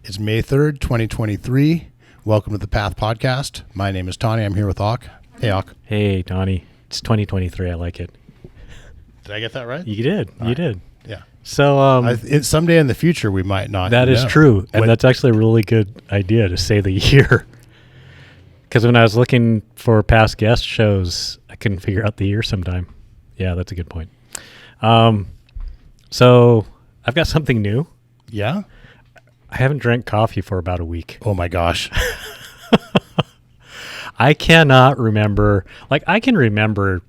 It's May 3rd, 2023. Welcome to the Path Podcast. My name is Tani. I'm here with Auk. Hey, Auk. Hey, Tani. It's 2023. I like it. Did I get that right? You did. All you right. did. Yeah. So someday in the future, we might not that is know. true. And that's actually a really good idea to say the year. Because when I was looking for past guest shows, I couldn't figure out the year sometime. Yeah, that's a good point. So I've got something new. Yeah? I haven't drank coffee for about a week. Oh, my gosh. I cannot remember. Like, I can remember,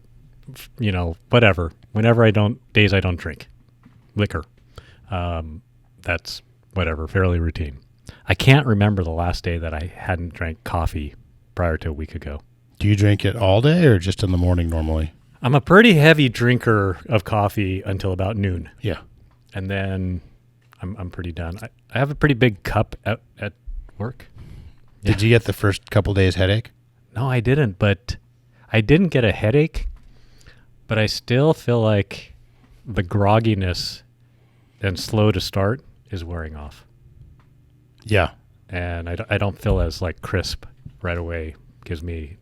whatever. Whenever days I don't drink liquor. That's whatever, fairly routine. I can't remember the last day that I hadn't drank coffee prior to a week ago. Do you drink it all day or just in the morning normally? I'm a pretty heavy drinker of coffee until about noon. Yeah. And then I'm pretty done. I have a pretty big cup at work. Did you get the first couple days headache? No, I didn't. But I didn't get a headache. But I still feel like the grogginess and slow to start is wearing off. Yeah. And I don't feel as like crisp right away. Gives me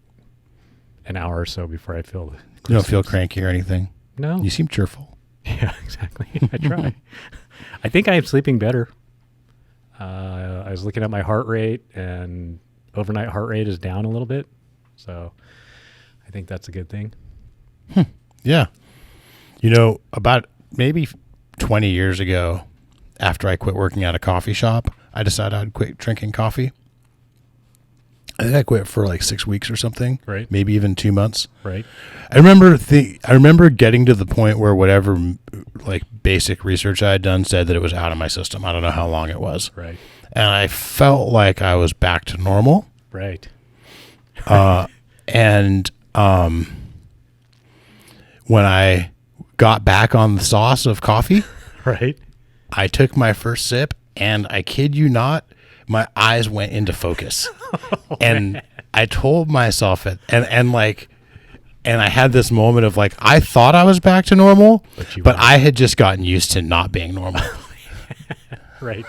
an hour or so before I feel. You don't feel cranky or anything? No. You seem cheerful. Yeah, exactly. I try. I think I am sleeping better. I was looking at my heart rate, and overnight heart rate is down a little bit. So I think that's a good thing. Yeah. About maybe 20 years ago, after I quit working at a coffee shop, I decided I'd quit drinking coffee. I think I quit for like 6 weeks or something. Right. Maybe even 2 months. Right. I remember getting to the point where whatever like basic research I had done said that it was out of my system. I don't know how long it was. Right. And I felt like I was back to normal. Right. And when I got back on the sauce of coffee, Right. I took my first sip, and I kid you not, my eyes went into focus. And I told myself it, and I had this moment of like, I thought I was back to normal, but I had just gotten used to not being normal. Right.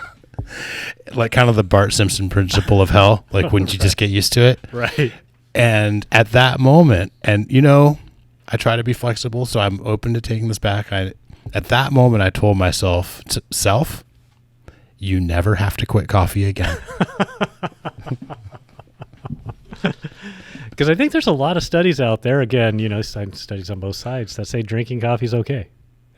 Like kind of the Bart Simpson principle of hell. Like, wouldn't you just get used to it? Right. And at that moment, and I try to be flexible, so I'm open to taking this back. At that moment, I told myself, you never have to quit coffee again. Because I think there's a lot of studies out there, again, studies on both sides that say drinking coffee is okay,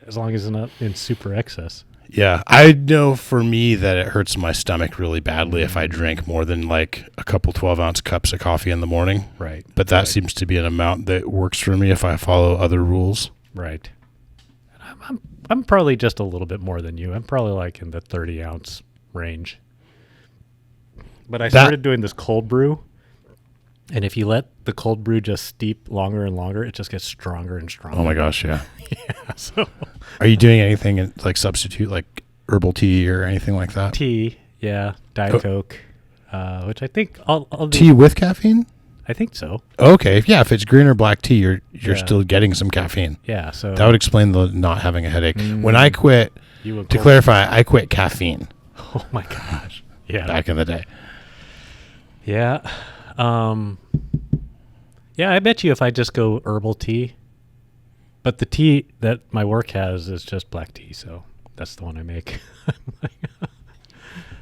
as long as it's not in super excess. Yeah, I know for me that it hurts my stomach really badly if I drink more than like a couple 12-ounce cups of coffee in the morning. Right. But that seems to be an amount that works for me if I follow other rules. Right. I'm probably just a little bit more than you. I'm probably like in the 30-ounce range. But I started doing this cold brew, and if you let the cold brew just steep longer and longer, it just gets stronger and stronger. Oh my gosh, yeah. Yeah. So Are you doing anything like substitute, like herbal tea or anything like that? tea, yeah, Diet Coke, which I think I'll do. Tea with caffeine? I think so. Okay, yeah. If it's green or black tea, you're still getting some caffeine. Yeah, so That would explain the not having a headache. When I quit, to clarify, I quit caffeine. Oh my gosh. Yeah. Back in the day. Yeah. Yeah, I bet you if I just go herbal tea, but the tea that my work has is just black tea, so that's the one I make.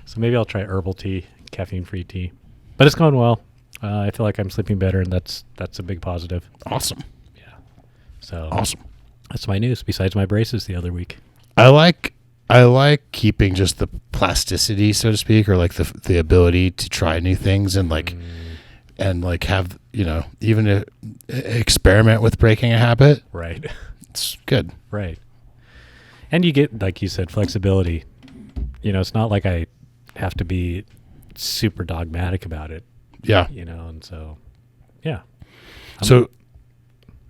So maybe I'll try herbal tea, caffeine-free tea. But it's going well. I feel like I'm sleeping better, and that's a big positive. Awesome. Yeah. So awesome. That's my news, besides my braces the other week. I like keeping just the plasticity, so to speak, or like the ability to try new things and like have, even experiment with breaking a habit. Right. It's good. Right. And you get, like you said, flexibility. It's not like I have to be super dogmatic about it. Yeah. And so, yeah. So,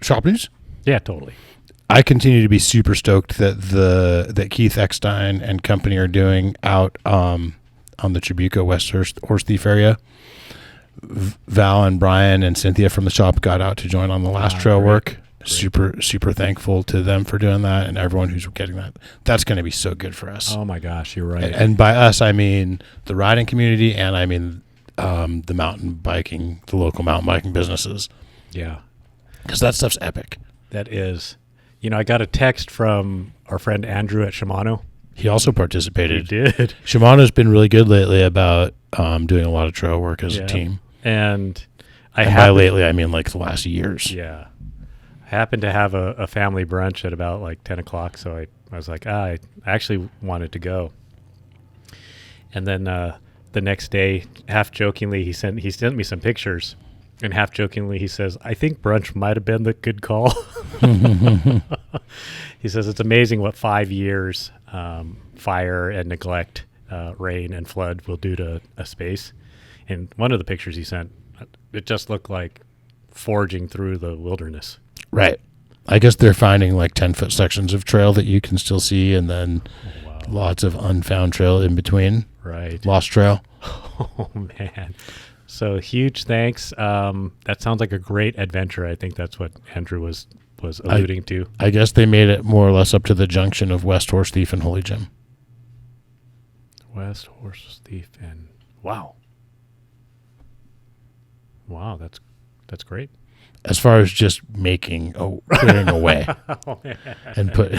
shop news? Yeah, totally. I continue to be super stoked that Keith Eckstein and company are doing out on the Tribuco West Horse Thief area. Val and Brian and Cynthia from the shop got out to join on the last trail work. super thankful to them for doing that, and everyone who's getting that. That's going to be so good for us. Oh my gosh, you're right. And by us, I mean the riding community, and I mean the mountain biking, the local mountain biking businesses. Yeah, because that stuff's epic. That is. I got a text from our friend Andrew at Shimano. He also participated. He did. Shimano's been really good lately about doing a lot of trail work as a team. And by lately, I mean like the last years. Yeah. I happened to have a family brunch at about like 10 o'clock, so I was like, I actually wanted to go. And then the next day, half jokingly, he sent me some pictures. And half jokingly, he says, I think brunch might have been the good call. He says, it's amazing what 5 years fire and neglect, rain and flood will do to a space. And one of the pictures he sent, it just looked like forging through the wilderness. Right. I guess they're finding like 10-foot sections of trail that you can still see, and then lots of unfound trail in between. Right. Lost trail. Oh, man. So huge thanks. That sounds like a great adventure. I think that's what Andrew was alluding to. I guess they made it more or less up to the junction of West Horse Thief and Holy Jim. West Horse Thief and wow, that's great. As far as just clearing away and put.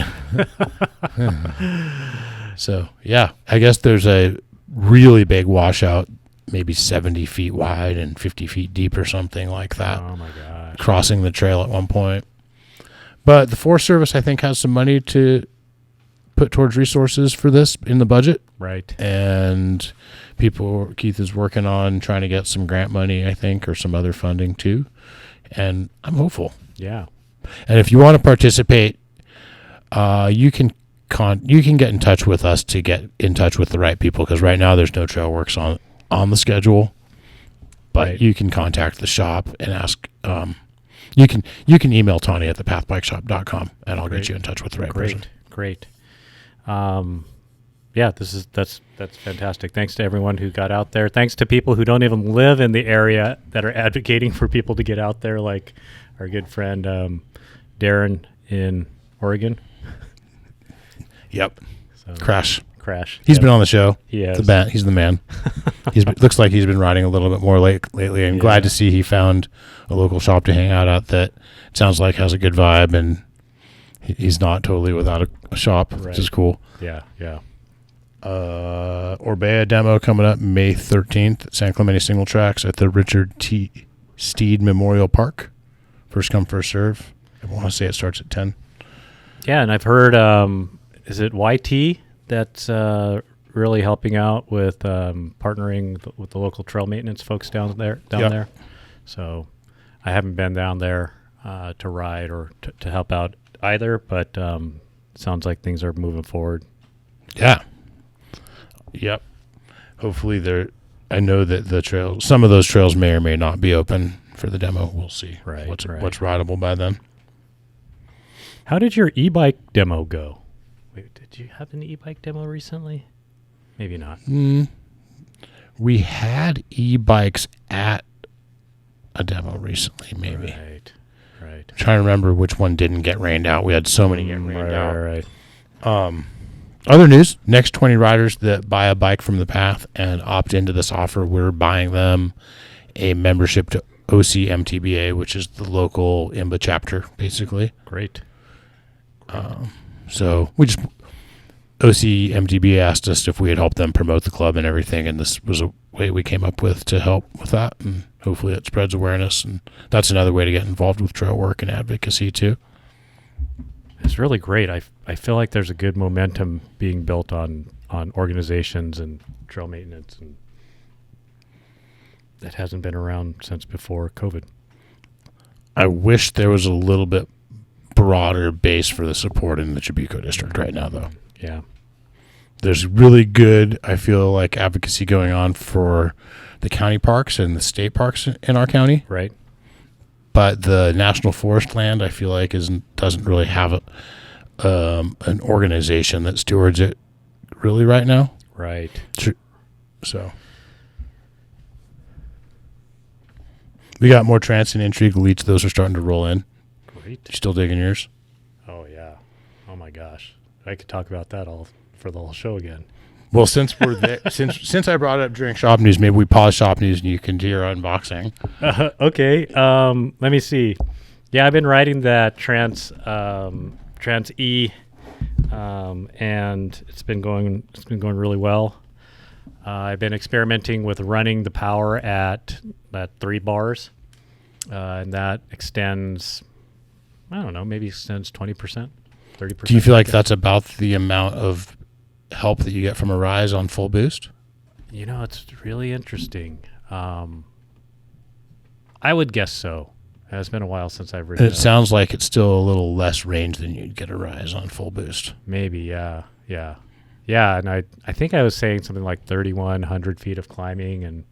So yeah, I guess there's a really big washout, maybe 70 feet wide and 50 feet deep or something like that. Oh my gosh. Crossing the trail at one point. But the Forest Service, I think, has some money to put towards resources for this in the budget. Right. And Keith is working on trying to get some grant money, I think, or some other funding too. And I'm hopeful. Yeah. And if you want to participate, you can get in touch with us to get in touch with the right people, because right now there's no trail works on the schedule. But you can contact the shop and ask. You can email Tani at thepathbikeshop.com, and I'll get you in touch with the right person. Great. Yeah, that's fantastic. Thanks to everyone who got out there. Thanks to people who don't even live in the area that are advocating for people to get out there, like our good friend Darren in Oregon. Yep. So, Crash. He's been on the show. He has. He's the man. Looks like he's been riding a little bit more lately, and glad to see he found a local shop to hang out at that sounds like has a good vibe, and he's not totally without a shop, which is cool. Yeah. Orbea demo coming up May 13th at San Clemente Single Tracks at the Richard T. Steed Memorial Park. First come, first serve. I want to say it starts at 10. Yeah, and I've heard, is it YT that's really helping out with partnering with the local trail maintenance folks down there. So I haven't been down there to ride or to help out either, but sounds like things are moving forward. Yeah. Yep. Hopefully I know that some of those trails may or may not be open for the demo. We'll see what's rideable by then. How did your e-bike demo go? Wait, did you have an e-bike demo recently? Maybe not. We had e-bikes at a demo recently, maybe. Right. I'm trying to remember which one didn't get rained out. We had so many get rained out. Right. Other news, next 20 riders that buy a bike from the Path and opt into this offer, we're buying them a membership to OCMTBA, which is the local IMBA chapter, basically. Great. So OCMTBA asked us if we had helped them promote the club and everything, and this was a way we came up with to help with that, and hopefully it spreads awareness, and that's another way to get involved with trail work and advocacy too. It's really great. I feel like there's a good momentum being built on organizations and trail maintenance, and that hasn't been around since before COVID. I wish there was a little bit broader base for the support in the Chibuco district right now, though. Yeah. There's really good, I feel like, advocacy going on for the county parks and the state parks in our county. Right. But the national forest land, I feel like, doesn't really have an organization that stewards it really right now. Right. So we got more Trance and Intrigue elites. Those are starting to roll in. Sweet. You still digging yours? Oh yeah. Oh my gosh. I could talk about that all for the whole show again. Well, since we're there, since I brought it up during shop news, maybe we pause shop news and you can do your unboxing. Okay. Let me see. Yeah, I've been riding that Trans E, and it's been going really well. I've been experimenting with running the power at 3 bars, and that extends. I don't know, maybe extends 20%, 30%. Do you feel like that's about the amount of help that you get from a rise on full boost? You know, it's really interesting. I would guess so. It's been a while since I've ridden It sounds like it's still a little less range than you'd get a rise on full boost. Maybe, yeah. And I think I was saying something like 3,100 feet of climbing and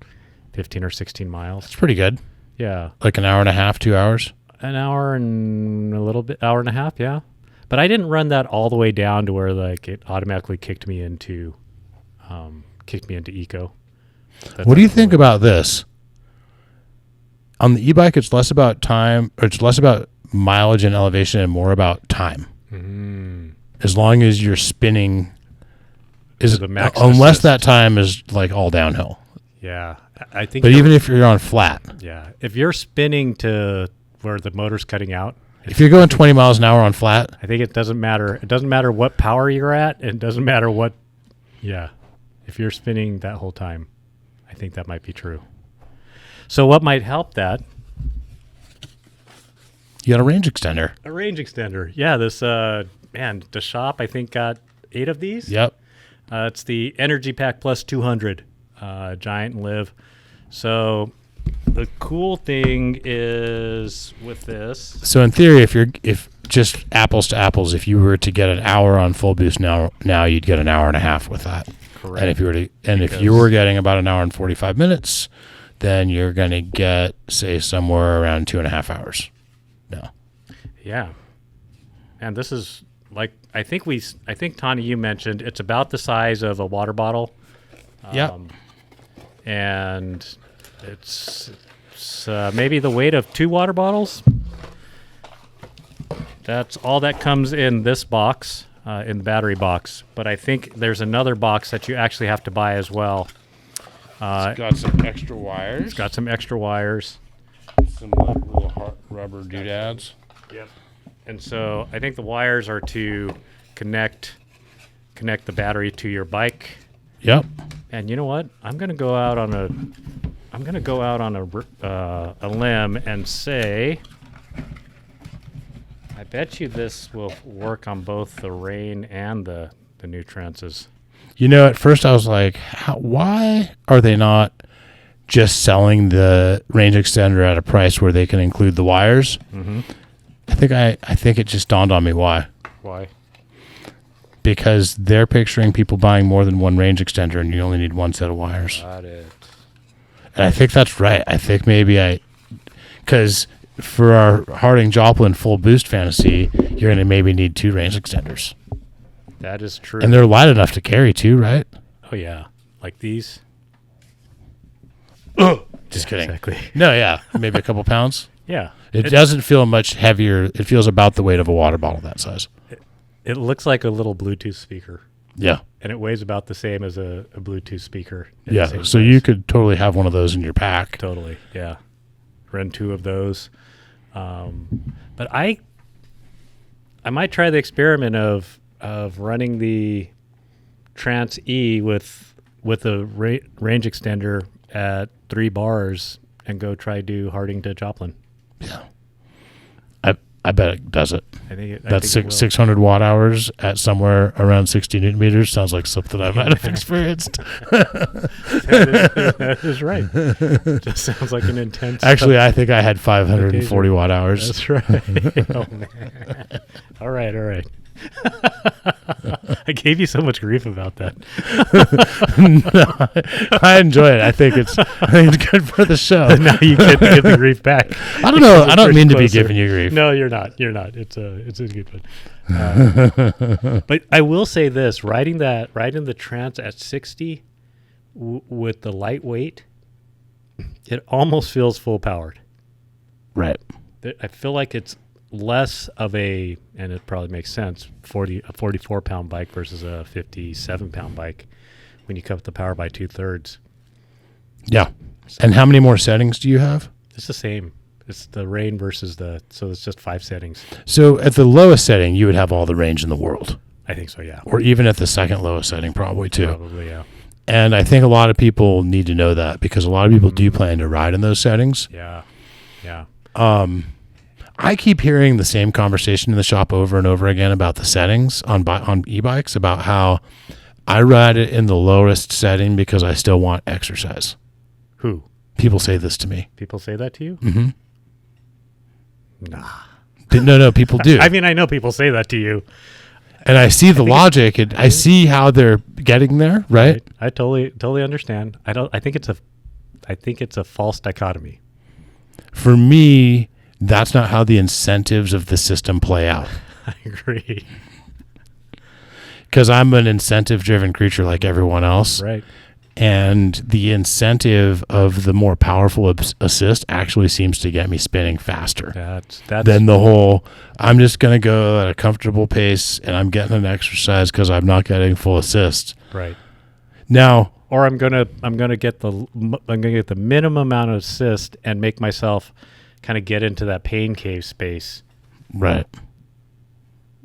15 or 16 miles. That's pretty good. Yeah. Like an hour and a half, 2 hours? An hour and a little bit, hour and a half, yeah. But I didn't run that all the way down to where like it automatically kicked me into eco. What do you think about this? On the e-bike, it's less about time, or it's less about mileage and elevation and more about time. As long as you're spinning, unless that time is like all downhill. Yeah, I think. But even if you're on flat. Yeah, if you're spinning to where the motor's cutting out. If you're going 20 miles an hour on flat. I think it doesn't matter. It doesn't matter what power you're at. It doesn't matter what. Yeah, if you're spinning that whole time, I think that might be true. So what might help that? You got a range extender. A range extender. Yeah, this, the shop, I think, got 8 of these. Yep. It's the Energy Pack Plus 200, Giant and Live. So the cool thing is with this. So in theory, if just apples to apples, if you were to get an hour on full boost now you'd get an hour and a half with that. Correct. And if you were getting about an hour and 45 minutes, then you're going to get, say, somewhere around 2.5 hours. No. Yeah. And this is like, I think Tani, you mentioned it's about the size of a water bottle. Yeah. And it's maybe the weight of 2 water bottles. That's all that comes in this box, in the battery box. But I think there's another box that you actually have to buy as well. It's got some extra wires. It's got some extra wires. Some like little rubber doodads. Yep. And so I think the wires are to connect the battery to your bike. Yep. And you know what? I'm gonna go out on a limb and say, I bet you this will work on both the Rain and the new Trances. You know, at first I was like, why are they not just selling the range extender at a price where they can include the wires? Mm-hmm. I think it just dawned on me why. Why? Because they're picturing people buying more than one range extender and you only need one set of wires. Got it. And I think that's right. I think because for our Harding Joplin full boost fantasy, you're going to maybe need 2 range extenders. That is true. And they're light enough to carry too, right? Oh yeah, like these. Just kidding. Exactly. No, yeah, maybe a couple pounds. Yeah. It doesn't feel much heavier. It feels about the weight of a water bottle that size. It looks like a little Bluetooth speaker. Yeah. And it weighs about the same as a Bluetooth speaker. Yeah, so size. You could totally have one of those in your pack. Totally, yeah. Run 2 of those. But I might try the experiment of running the Trans E with a range extender at 3 bars and go try do Harding to Joplin. Yeah. I bet it does it. I think that's 600 watt hours at somewhere around 60 Newton meters. Sounds like something I might have experienced. That is right. Just sounds like an intense. Actually, I think I had 540 watt hours. That's right. Oh, man. All right. I gave you so much grief about that. No, I enjoy it. I think it's good for the show. Now you get to give the grief back. I don't know. I don't mean to be giving you grief. No, you're not. It's a good one. But I will say this: riding the Trans at 60 with the lightweight, it almost feels full powered. Right. I feel like it's less of a, and it probably makes sense, a 44-pound bike versus a 57-pound bike when you cut the power by 2/3. Yeah. And how many more settings do you have? It's the same. It's the rain versus so it's just 5 settings. So at the lowest setting, you would have all the range in the world. I think so, yeah. Or even at the second lowest setting, probably too. Probably, yeah. And I think a lot of people need to know that because a lot of people do plan to ride in those settings. Yeah. Yeah. I keep hearing the same conversation in the shop over and over again about the settings on e-bikes, about how I ride it in the lowest setting because I still want exercise. Who? People say this to me. People say that to you? Mm-hmm. Nah. No, people do. I mean, I know people say that to you. And I see the logic, and I see how they're getting there, right? I totally understand. I think it's a false dichotomy. For me, that's not how the incentives of the system play out. I agree. Because I'm an incentive-driven creature like everyone else. Right. And the incentive of the more powerful assist actually seems to get me spinning faster. That's than the whole, I'm just going to go at a comfortable pace and I'm getting an exercise because I'm not getting full assist. Right. Now, or I'm gonna get the minimum amount of assist and make myself kind of get into that pain cave space. Right.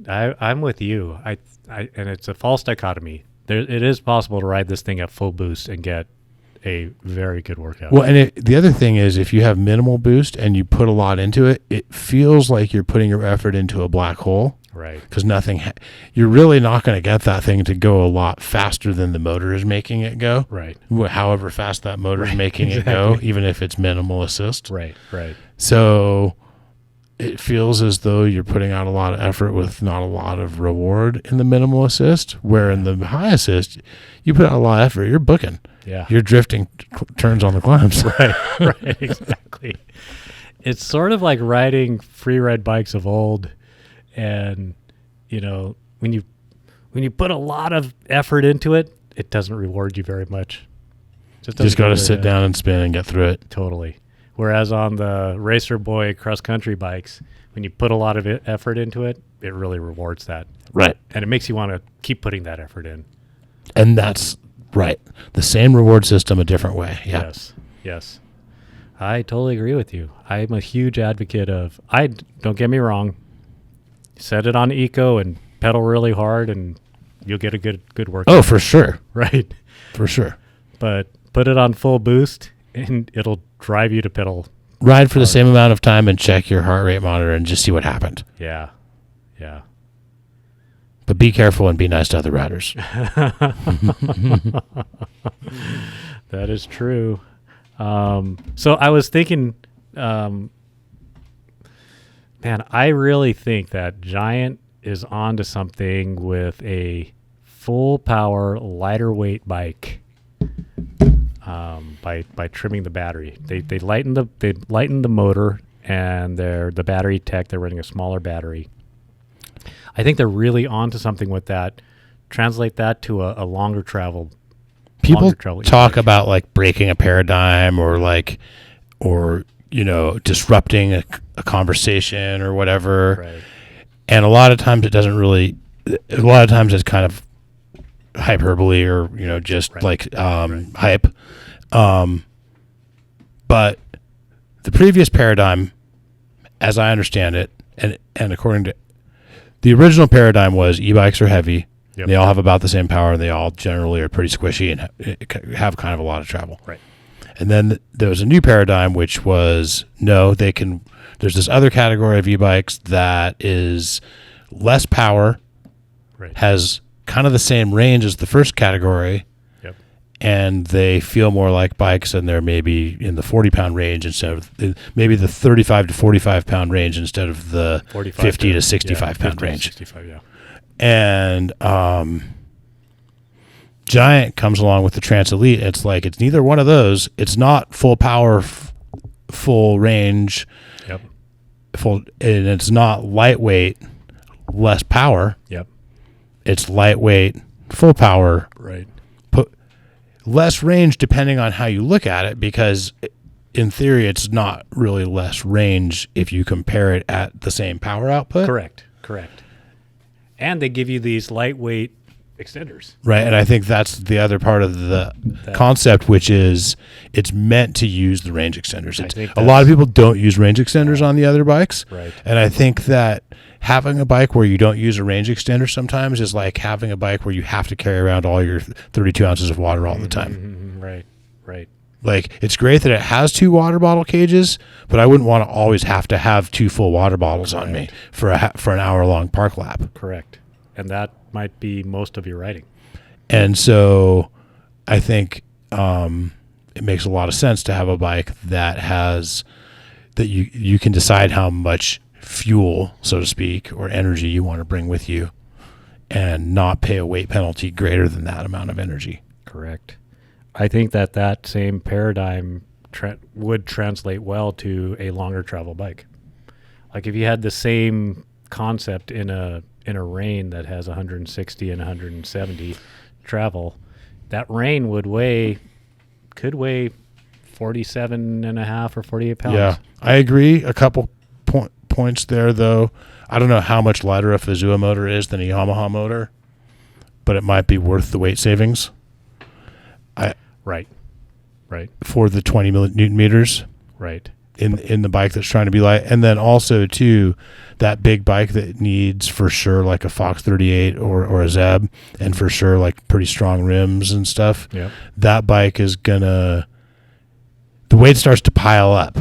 I'm with you. I and it's a false dichotomy. It is possible to ride this thing at full boost and get a very good workout. Well, and the other thing is, if you have minimal boost and you put a lot into it, it feels like you're putting your effort into a black hole. Right. Because you're really not going to get that thing to go a lot faster than the motor is making it go. Right. However fast that motor is making it go, even if it's minimal assist. Right. So it feels as though you're putting out a lot of effort with not a lot of reward in the minimal assist, where in the high assist, you put out a lot of effort. You're booking. Yeah. You're drifting turns on the climbs. Right, exactly. It's sort of like riding free ride bikes of old. And, when you put a lot of effort into it, it doesn't reward you very much. Just got to sit down and spin and get through it. Totally. Whereas on the Racer Boy cross-country bikes, when you put a lot of effort into it, it really rewards that. Right. And it makes you want to keep putting that effort in. And that's right. The same reward system, a different way. Yeah. Yes. I totally agree with you. I'm a huge advocate of, don't get me wrong, set it on eco and pedal really hard and you'll get a good workout. Oh, for sure. Right. For sure. But put it on full boost and it'll drive you to pedal. Ride for the same amount of time and check your heart rate monitor and just see what happened. Yeah. But be careful and be nice to other riders. That is true. So I was thinking, man, I really think that Giant is onto something with a full power, lighter weight bike. By trimming the battery, they lighten the motor and the battery tech. They're running a smaller battery. I think they're really onto something with that. Translate that to a longer travel. People talk about like breaking a paradigm or disrupting a conversation or whatever. Right. And a lot of times it doesn't really. A lot of times it's kind of hyperbole or just hype. But the previous paradigm, as I understand it, and according to the original paradigm, was e-bikes are heavy. Yep. They all have about the same power. And they all generally are pretty squishy and have kind of a lot of travel. Right. And then there was a new paradigm, which was no, they can. There's this other category of e-bikes that is less power, right, has kind of the same range as the first category. Yep. And they feel more like bikes, and they're maybe in the 40-pound range instead of maybe the 35 to 45-pound range instead of the 50 to 65-pound range. 65, yeah. And Giant comes along with the Trans Elite. It's like it's neither one of those. It's not full power, full range. Yep. And it's not lightweight, less power. Yep. It's lightweight, full power. Right. Less range depending on how you look at it, because in theory, it's not really less range if you compare it at the same power output. Correct. And they give you these lightweight extenders. Right, and I think that's the other part of the concept, which is it's meant to use the range extenders. A lot of people don't use range extenders on the other bikes, right? And I think that having a bike where you don't use a range extender sometimes is like having a bike where you have to carry around all your 32 ounces of water all the time. Right. Like, it's great that it has 2 water bottle cages, but I wouldn't want to always have to have 2 full water bottles on me for an hour-long park lap. Correct. And that might be most of your riding. And so I think it makes a lot of sense to have a bike that you can decide how much fuel, so to speak, or energy you want to bring with you and not pay a weight penalty greater than that amount of energy. Correct. I think that same paradigm would translate well to a longer travel bike. Like if you had the same concept in a rain that has 160 and 170 travel, that rain could weigh 47 and a half or 48 pounds. Yeah, I agree. A couple points there, though. I don't know how much lighter a Fazua motor is than a Yamaha motor, but it might be worth the weight savings. Right. For the 20 Newton meters. Right. In the bike that's trying to be light. And then also, too, that big bike that needs for sure like a Fox 38 or a Zeb, and for sure like pretty strong rims and stuff. Yeah. That bike is the weight starts to pile up,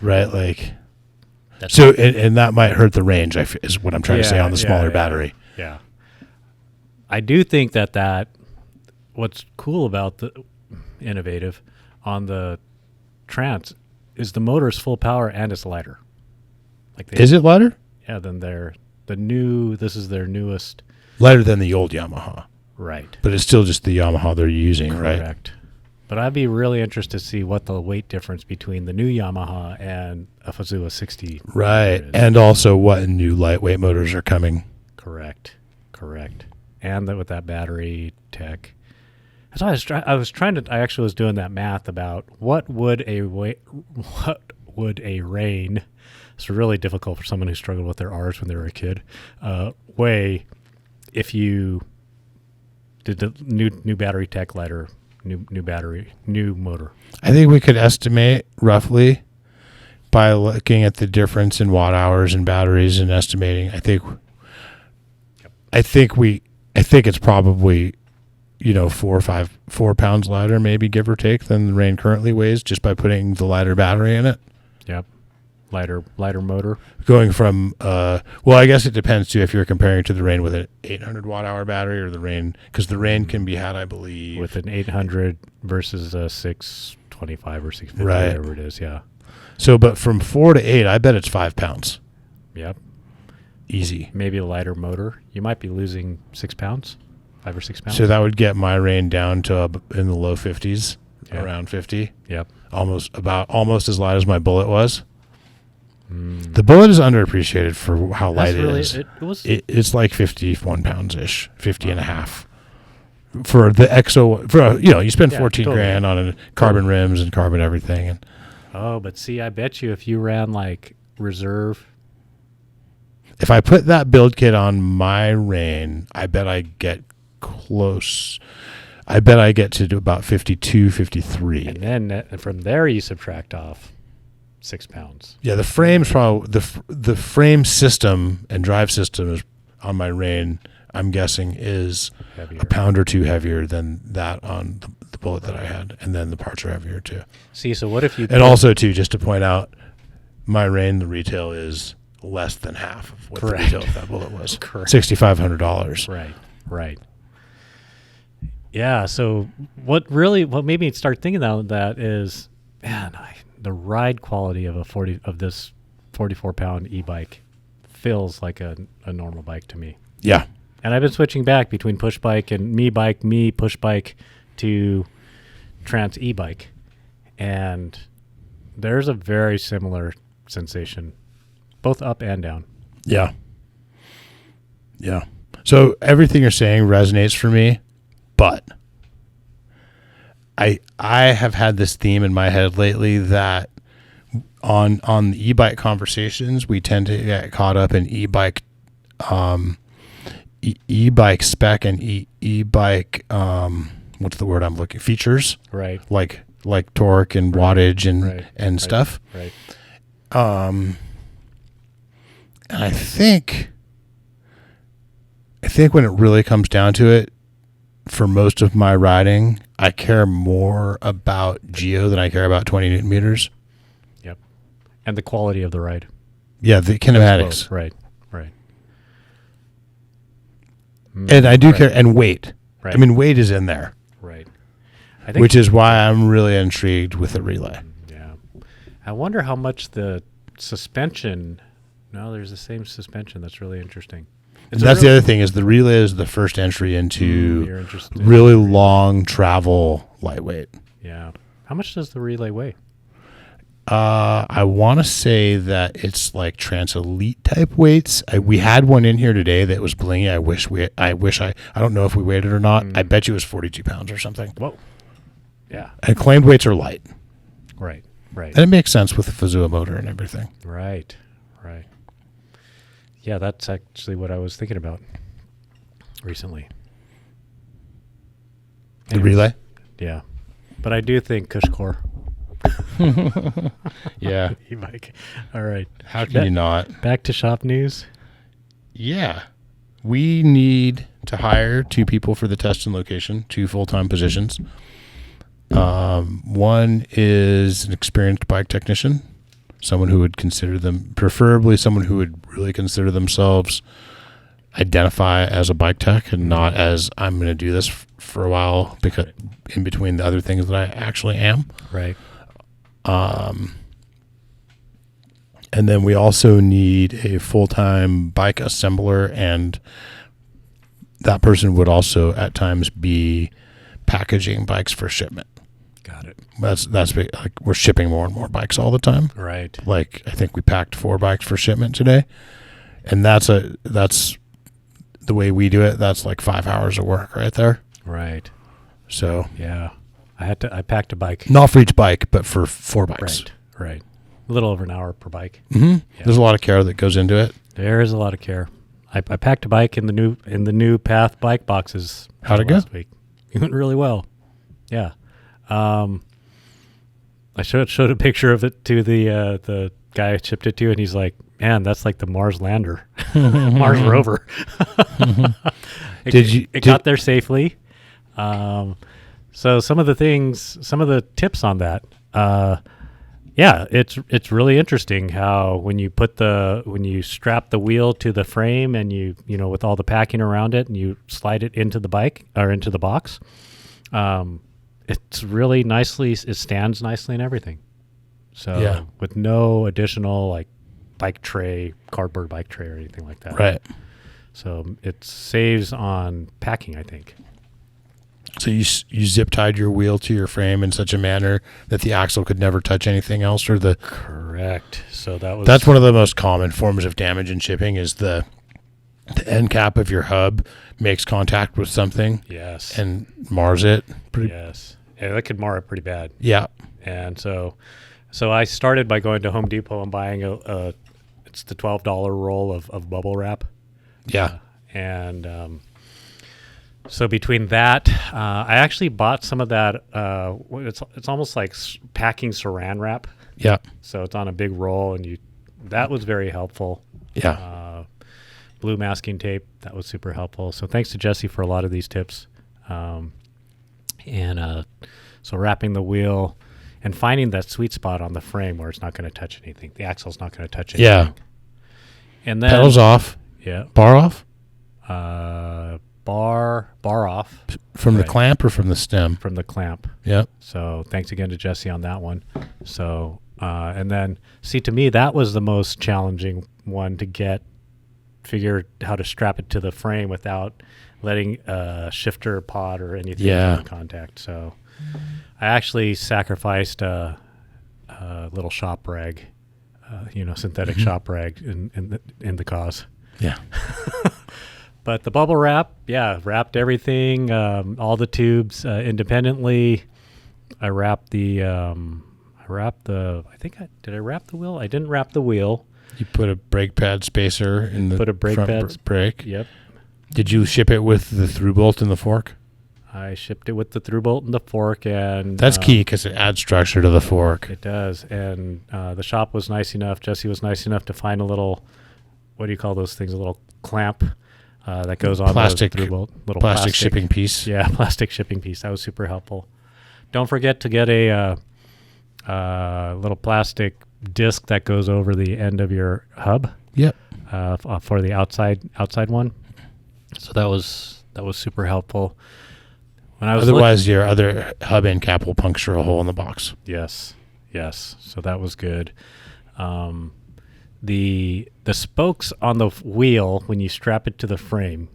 right? Like, and that might hurt the range, is what I'm trying to say on the smaller battery. Yeah. I do think that what's cool about the innovative on the Trans is the motor is full power and it's lighter. Is it lighter? Yeah, then this is their newest. Lighter than the old Yamaha. Right. But it's still just the Yamaha they're using, right? Correct. But I'd be really interested to see what the weight difference between the new Yamaha and a Fazua 60 right, is. And also what new lightweight motors are coming. Correct. And with that battery tech. So I actually was doing that math about what would a rain. It's really difficult for someone who struggled with their R's when they were a kid. Weigh if you did the new battery tech lighter, new battery, new motor. I think we could estimate roughly by looking at the difference in watt hours and batteries and estimating. I think it's probably 4 pounds lighter, maybe give or take, than the Rain currently weighs, just by putting the lighter battery in it. Yep. Lighter motor. Going from I guess it depends too if you're comparing to the Rain with an 800 watt hour battery or the Rain, because the Rain can be had, I believe, with an 800 versus a 625 or 650, right, whatever it is. Yeah. So, but from 4 to 8, I bet it's 5 pounds. Yep. Easy. Maybe a lighter motor. You might be losing 6 pounds. 5 or 6 pounds. So that would get my Rain down to in the low 50s, around 50. Yep. Almost as light as my Bullet was. The Bullet is underappreciated for how light it is. It's like 51 pounds ish, 50 and a half. For the EXO, you spend 14 grand on carbon rims and carbon everything. But see, I bet you if you ran like reserve. If I put that build kit on my Rain, I bet I get close. I bet I get to about 52, 53. And then from there you subtract off 6 pounds. Yeah, the frame's probably the frame system and drive system is on my Rain, I'm guessing, is heavier. A pound or two heavier than that on the Bullet that I had, and then the parts are heavier too. See, so what if you... And also too, just to point out, my Rain, the retail is less than half of what the retail of that Bullet was. Correct. $6,500. Right. Yeah. So what made me start thinking about that is, man, the ride quality of this 44-pound e-bike feels like a normal bike to me. Yeah. And I've been switching back between push bike and me push bike to Trans e-bike, and there's a very similar sensation, both up and down. Yeah. So everything you're saying resonates for me, but I have had this theme in my head lately that on the e-bike conversations, we tend to get caught up in e-bike e-bike spec and e-bike what's the word I'm looking, features, Right. like torque and wattage and stuff. Right. And I think when it really comes down to it, for most of my riding, I care more about geo than I care about 20 Newton meters. Yep. And the quality of the ride. Yeah, the kinematics. Right. And I do care, and weight. Right. I mean, weight is in there. Right. I think, Which is why I'm really intrigued with the relay. yeah. I wonder how much the suspension. No, there's the same suspension. That's really interesting. And that's the other thing, is the relay is the first entry into You're interested. really long travel lightweight. Yeah. How much does the relay weigh? I want to say that it's like Trans Elite type weights. We had one in here today that was blingy. I don't know if we weighed it or not. I bet you it was 42 pounds or something. Whoa. Yeah. And claimed weights are light. Right. And it makes sense with the Fazua motor and everything. Right. Yeah, that's actually what I was thinking about recently. The relay? Yeah. But I do think Cushcore. Yeah. E-bike. All right. How can you not? Back to shop news. Yeah. We need to hire 2 people for the test and location, 2 full-time positions. One is an experienced bike technician, someone who would preferably someone who would really consider themselves identify as a bike tech and not as I'm going to do this for a while, because in between the other things that I actually am. Right. And then we also need a full-time bike assembler, and that person would also at times be packaging bikes for shipment. Got it. That's big. Like, we're shipping more and more bikes all the time. Right. Like, I think we packed 4 bikes for shipment today, and that's the way we do it. That's like 5 hours of work right there. Right. So Yeah. I packed a bike. not for each bike, but for 4 bikes. Right. A little over an hour per bike. Mm-hmm. Yeah. There's a lot of care that goes into it. There is a lot of care. I packed a bike in the new Path bike boxes. How'd it go? Last week. It went really well. Yeah. I showed a picture of it to the guy I shipped it to, and he's like, "Man, that's like the Mars lander, Mars rover." It got there safely. So some of the tips on that. Yeah, it's really interesting how when you strap the wheel to the frame and you with all the packing around it and you slide it into the bike or into the box, it's really nicely, it stands nicely and everything. So Yeah. with no additional like cardboard bike tray or anything like that. Right. So it saves on packing, I think. So you zip tied your wheel to your frame in such a manner that the axle could never touch anything else, or Correct. So that's one of the most common forms of damage in shipping, is the end cap of your hub makes contact with something. Yes. And mars it. Yes. Yeah, that could mar it pretty bad. Yeah. And so I started by going to Home Depot and buying it's the $12 roll of bubble wrap. Yeah. And so between that, I actually bought some of that. It's almost like packing saran wrap. Yeah. So it's on a big roll, and that was very helpful. Yeah. Blue masking tape, that was super helpful. So thanks to Jesse for a lot of these tips. So wrapping the wheel and finding that sweet spot on the frame where it's not going to touch anything. The axle's not going to touch anything. Yeah. And then Pedals off. Yeah. Bar off? Bar off. From the Right. clamp or from the stem? From the clamp. Yep. So thanks again to Jesse on that one. So, and then to me, that was the most challenging one to figure how to strap it to the frame without letting a shifter pod or anything come in contact. So I actually sacrificed a little shop rag, synthetic shop rag in the cause. Yeah. But the bubble wrap, wrapped everything, all the tubes independently, I wrapped the. Did I wrap the wheel? I didn't wrap the wheel. You put a brake pad spacer in the Put a brake front pad. brake. Yep. Did you ship it with the through bolt and the fork? I shipped it with the through bolt and the fork, and That's key because it adds structure to the fork. It does, and the shop was nice enough. Jesse was nice enough to find a little, what do you call those things? A little clamp that goes on Plastic- the through bolt. Little Plastic shipping piece. Yeah, plastic shipping piece. That was super helpful. Don't forget to get a little plastic disc that goes over the end of your hub. Yep. For the outside one. So that was super helpful. When I was Otherwise, your other hub end cap will puncture a hole in the box. Yes. So that was good. The spokes on the wheel when you strap it to the frame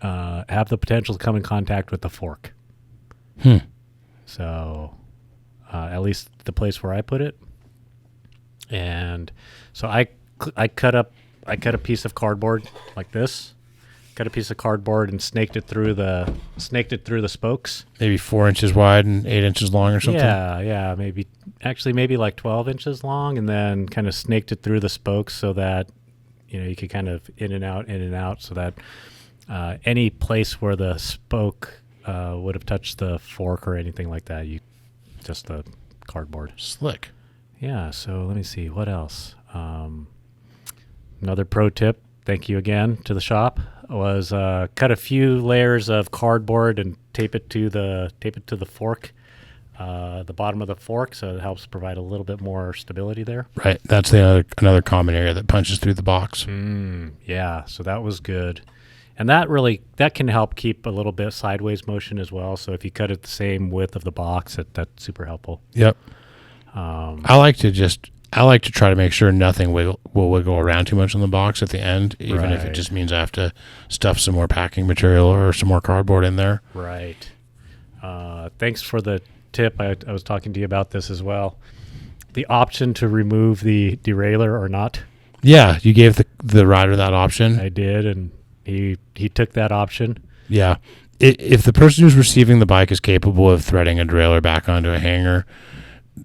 have the potential to come in contact with the fork. So at least the place where I put it. And so I cut a piece of cardboard like this. Cut a piece of cardboard and snaked it through the spokes. Maybe 4 inches wide and 8 inches long or something. Yeah, maybe like 12 inches long, and then kind of snaked it through the spokes so that you could kind of in and out, so that any place where the spoke would have touched the fork or anything like that, just the cardboard. Slick. Yeah. So let me see what else. Another pro tip. Thank you again to the shop. Was cut a few layers of cardboard and tape it to the fork, the bottom of the fork, so it helps provide a little bit more stability there. Right. That's another common area that punches through the box. Yeah. So that was good, and that can help keep a little bit sideways motion as well. So if you cut it the same width of the box, that's super helpful. Yep. I like to try to make sure nothing will wiggle around too much on the box at the end, even if it just means I have to stuff some more packing material or some more cardboard in there. Right. Thanks for the tip. I was talking to you about this as well. The option to remove the derailleur or not. Yeah, you gave the rider that option. I did, and he took that option. Yeah. If the person who's receiving the bike is capable of threading a derailleur back onto a hanger,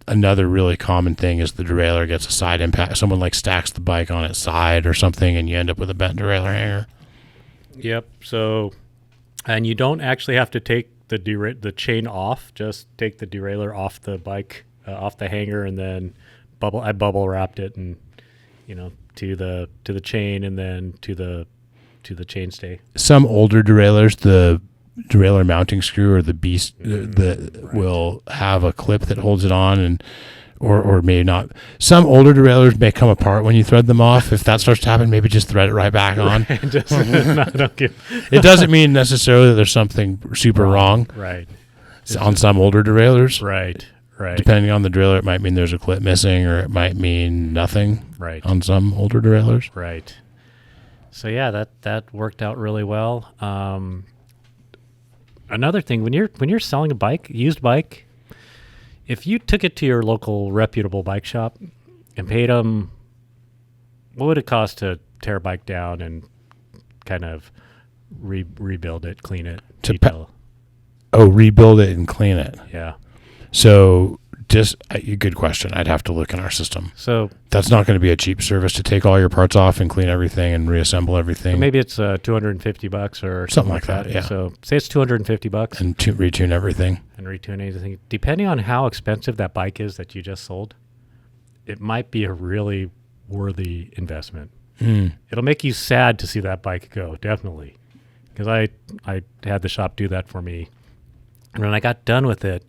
another really common thing is the derailleur gets a side impact. Someone like stacks the bike on its side or something, and you end up with a bent derailleur hanger. Yep. So, and you don't actually have to take the chain off. Just take the derailleur off the bike, off the hanger, and then I bubble wrapped it, and to the chain, and then to the chainstay. Some older derailleurs, the derailleur mounting screw or the beast will have a clip that holds it on, and or maybe not. Some older derailleurs may come apart when you thread them off. If that starts to happen, maybe just thread it right back on. It doesn't mean necessarily that there's something super wrong. Right. On some older derailleurs. Right. Depending on the derailleur, it might mean there's a clip missing, or it might mean nothing. Right. On some older derailleurs. Right. So yeah, that worked out really well. Another thing, when you're selling a used bike, if you took it to your local reputable bike shop and paid them, what would it cost to tear a bike down and kind of rebuild it, clean it, rebuild it and clean it? Yeah. So just a good question. I'd have to look in our system. So that's not going to be a cheap service to take all your parts off and clean everything and reassemble everything. Maybe it's $250 or something like that. Yeah. So say it's $250 and retune everything. And retune anything. Depending on how expensive that bike is that you just sold, it might be a really worthy investment. It'll make you sad to see that bike go, definitely, because I had the shop do that for me, and when I got done with it.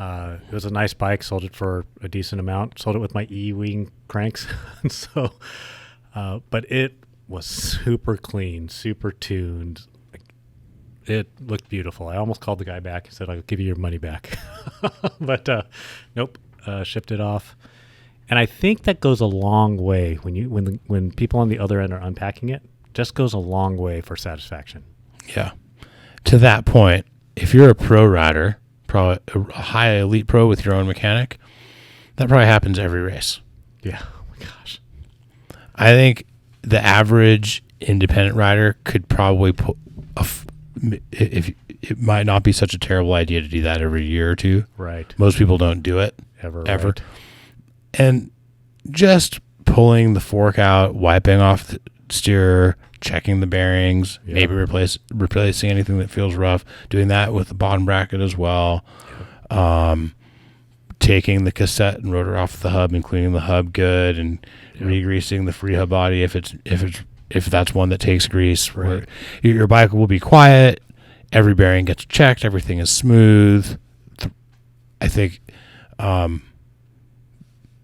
It was a nice bike, sold it for a decent amount, sold it with my E-wing cranks. So, but it was super clean, super tuned. It looked beautiful. I almost called the guy back and said, I'll give you your money back. But nope, shipped it off. And I think that goes a long way when people on the other end are unpacking it, just goes a long way for satisfaction. Yeah. To that point, if you're a pro rider, probably a high elite pro with your own mechanic, that probably happens every race. Yeah. Oh my gosh. I think the average independent rider could probably put if it might not be such a terrible idea to do that every year or two. Right. Most people don't do it Ever. Right. And just pulling the fork out, wiping off the steer, checking the bearings, maybe replacing anything that feels rough, doing that with the bottom bracket as well. Taking the cassette and rotor off the hub and cleaning the hub good, and re-greasing the free hub body if that's one that takes grease. Right. Your bike will be quiet. Every bearing gets checked. Everything is smooth. I think,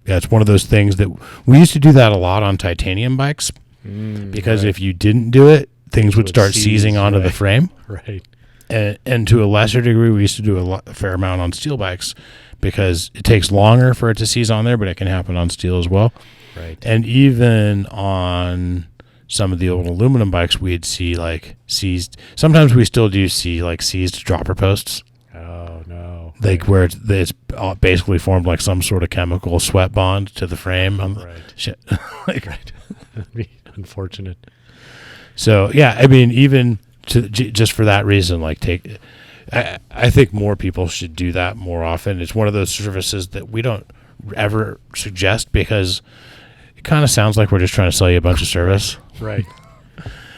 it's one of those things that we used to do that a lot on titanium bikes, because if you didn't do it, things would start seizing onto the frame. Right. And to a lesser degree, we used to do a fair amount on steel bikes, because it takes longer for it to seize on there, but it can happen on steel as well. Right. And even on some of the old aluminum bikes, we'd see like seized. Sometimes we still do see like seized dropper posts. Oh no! Like where it's basically formed like some sort of chemical sweat bond to the frame. Shit. Right. That'd be unfortunate. So yeah, I mean, even just for that reason, like I think more people should do that more often. It's one of those services that we don't ever suggest, because it kind of sounds like we're just trying to sell you a bunch of service. Right.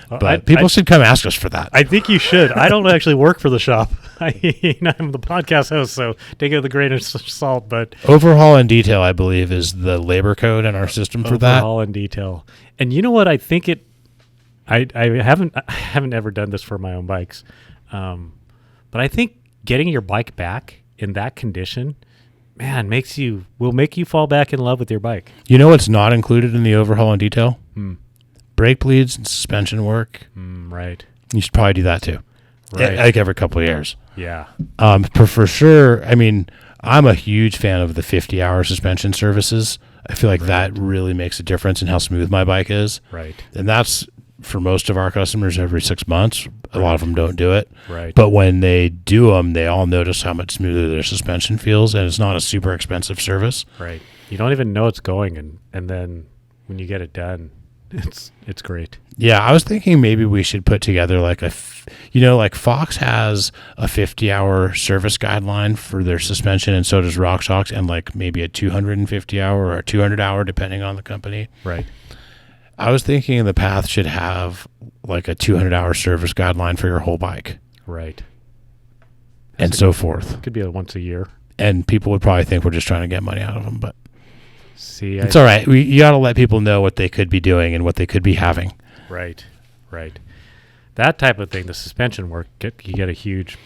But people should come ask us for that. I think you should. I don't actually work for the shop. I'm the podcast host, so take it with a grain of salt. But overhaul and detail, I believe, is the labor code in our system for that. Overhaul and detail. And you know what? I think I haven't ever done this for my own bikes, but I think getting your bike back in that condition, man, will make you fall back in love with your bike. You know what's not included in the overhaul and detail? Brake bleeds and suspension work. Right. You should probably do that too. Right. Like every couple of years. Yeah. For sure. I mean, I'm a huge fan of the 50-hour suspension services. I feel like that really makes a difference in how smooth my bike is. Right. And that's for most of our customers every 6 months. A lot of them don't do it. Right. But when they do them, they all notice how much smoother their suspension feels, and it's not a super expensive service. Right. You don't even know it's going, and then when you get it done, it's great. Yeah, I was thinking maybe we should put together like like Fox has a 50-hour service guideline for their suspension, and so does RockShox, and like maybe a 250-hour or a 200-hour, depending on the company. Right. I was thinking the Path should have like a 200-hour service guideline for your whole bike. Right. And so forth. It could be a once a year. And people would probably think we're just trying to get money out of them, but see, it's all right. You got to let people know what they could be doing and what they could be having. Right. That type of thing, the suspension work, you get huge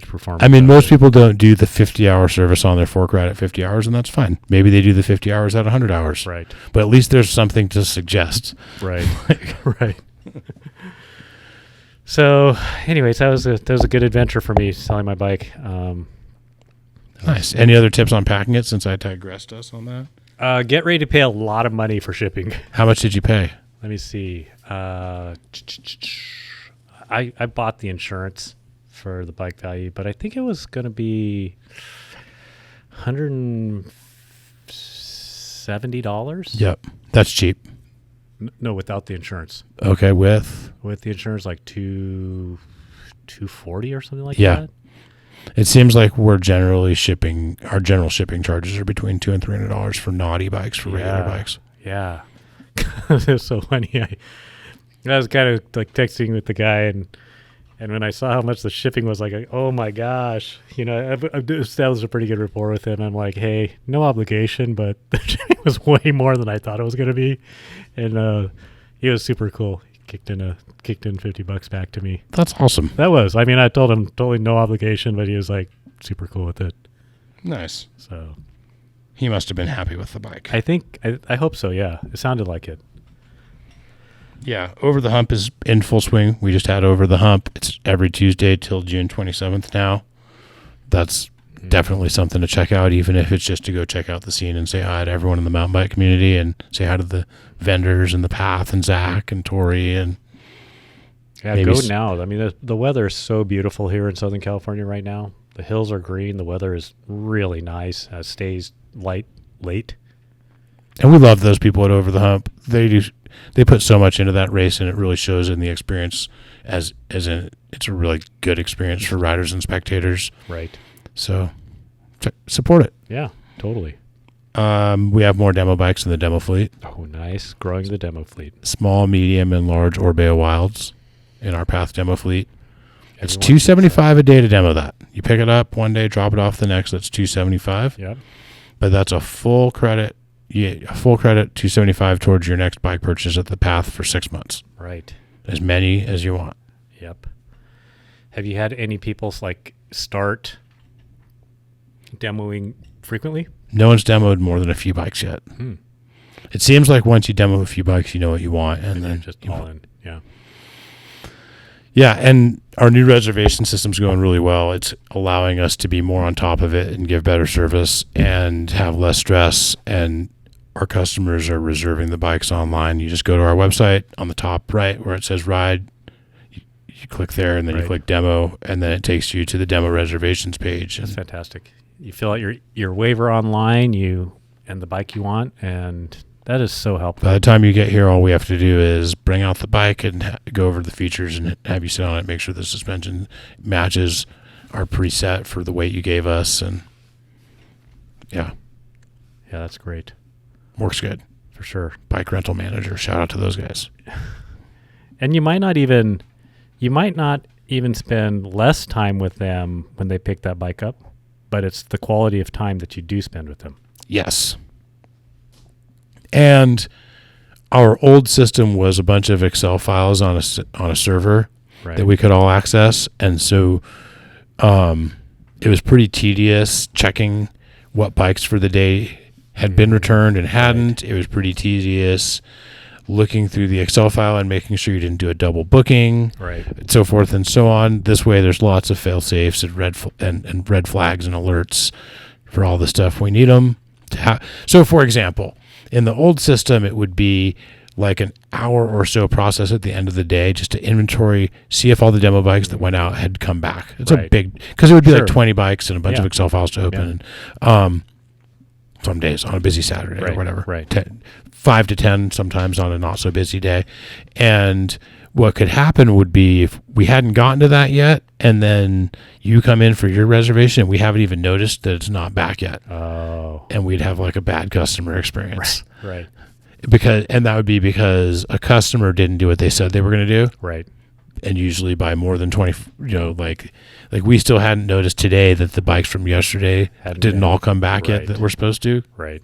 performance. I mean, most people don't do the 50-hour service on their fork ride at 50 hours, and that's fine. Maybe they do the 50 hours at 100 hours. Right. But at least there's something to suggest. Right. Right. So, anyways, that was a good adventure for me selling my bike. Nice. Any other tips on packing it, since I digressed us on that? Get ready to pay a lot of money for shipping. How much did you pay? Let me see. I bought the insurance for the bike value, but I think it was going to be $170. Yep. That's cheap. No, without the insurance. Okay, with the insurance, like $240 or something like that. Yeah. It seems like our general shipping charges are between $200 and $300 for naughty bikes, for regular bikes. Yeah. It's so funny. I was kind of like texting with the guy, and when I saw how much the shipping was, like, oh my gosh, I've established a pretty good rapport with him. I'm like, hey, no obligation, but the shipping was way more than I thought it was going to be, and he was super cool. He kicked in $50 back to me. That's awesome. That was. I mean, I told him totally no obligation, but he was like super cool with it. Nice. So he must have been happy with the bike. I hope so. Yeah, it sounded like it. Yeah, Over the Hump is in full swing. We just had Over the Hump. It's every Tuesday till June 27th now. That's definitely something to check out, even if it's just to go check out the scene and say hi to everyone in the mountain bike community and say hi to the vendors and the Path and Zach and Tori. And go now. I mean, the weather is so beautiful here in Southern California right now. The hills are green. The weather is really nice. It stays late. And we love those people at Over the Hump. They do. they put so much into that race, and it really shows in the experience as in it's a really good experience for riders and spectators. Right. So support it. Yeah, totally. We have more demo bikes in the demo fleet. Oh, nice. Growing the demo fleet. Small, medium, and large Orbea Wilds in our Path demo fleet. It's Everyone $275 a day to demo that. You pick it up one day, drop it off the next. That's $275. Yep. But that's a full credit. Yeah, a full credit, $275 towards your next bike purchase at the Path for 6 months. Right. As many as you want. Yep. Have you had any people start demoing frequently? No one's demoed more than a few bikes yet. It seems like once you demo a few bikes, you know what you want, and then just all in. Yeah. Yeah, and our new reservation system's going really well. It's allowing us to be more on top of it and give better service and have less stress. And our customers are reserving the bikes online. You just go to our website on the top right where it says ride. You click there, and then you click demo, and then it takes you to the demo reservations page. That's fantastic. You fill out your waiver online, and the bike you want, and that is so helpful. By the time you get here, all we have to do is bring out the bike and go over the features and have you sit on it, make sure the suspension matches our preset for the weight you gave us, and yeah, that's great. Works good for sure. Bike Rental Manager, shout out to those guys. And you might not even spend less time with them when they pick that bike up, but it's the quality of time that you do spend with them. Yes. And our old system was a bunch of Excel files on a server that we could all access. And so it was pretty tedious checking what bikes for the day had been returned and hadn't. It was pretty tedious looking through the Excel file and making sure you didn't do a double booking, and so forth and so on. This way, there's lots of fail safes and red flags and alerts for all the stuff we need them to have. So, for example, in the old system, it would be like an hour or so process at the end of the day just to inventory, see if all the demo bikes that went out had come back. It's a big, because it would be like 20 bikes and a bunch of Excel files to open. And, some days on a busy Saturday or whatever, 5 to 10 sometimes on a not so busy day. And what could happen would be if we hadn't gotten to that yet, and then you come in for your reservation and we haven't even noticed that it's not back yet. Oh. And we'd have like a bad customer experience. Right. And that would be because a customer didn't do what they said they were going to do. Right. And usually by more than 20, like we still hadn't noticed today that the bikes from yesterday didn't all come back yet that we're supposed to. Right.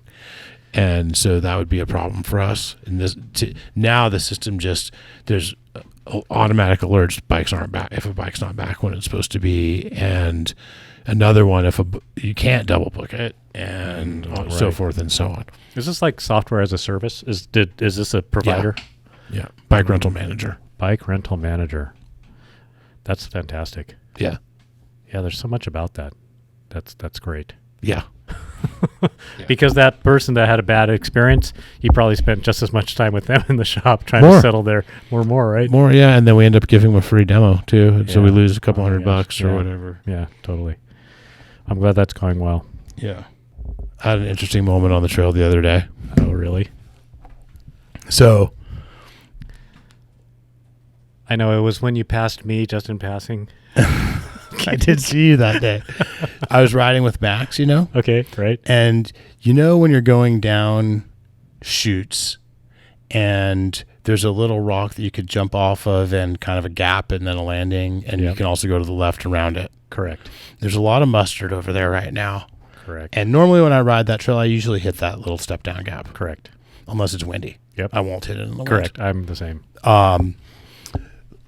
And so that would be a problem for us. And now the system there's automatic alerts bikes aren't back if a bike's not back when it's supposed to be, and another one if you can't double book it, and so forth and so on. Is this like software as a service? Is this a provider? Yeah. Bike Rental Manager. Bike Rental Manager. That's fantastic. Yeah. Yeah, there's so much about that. That's great. Yeah. Because that person that had a bad experience, he probably spent just as much time with them in the shop trying to settle their more, right? More, yeah, and then we end up giving them a free demo too, so we lose a couple $100 or whatever. Yeah, totally. I'm glad that's going well. Yeah. I had an interesting moment on the trail the other day. Oh, really? So I know it was when you passed me just in passing. I did see you that day. I was riding with Max, Okay, right. And when you're going down chutes and there's a little rock that you could jump off of and kind of a gap and then a landing, and you can also go to the left around it. Correct. There's a lot of mustard over there right now. Correct. And normally when I ride that trail, I usually hit that little step down gap. Correct. Unless it's windy. Yep. I won't hit it in the wind. Correct. I'm the same.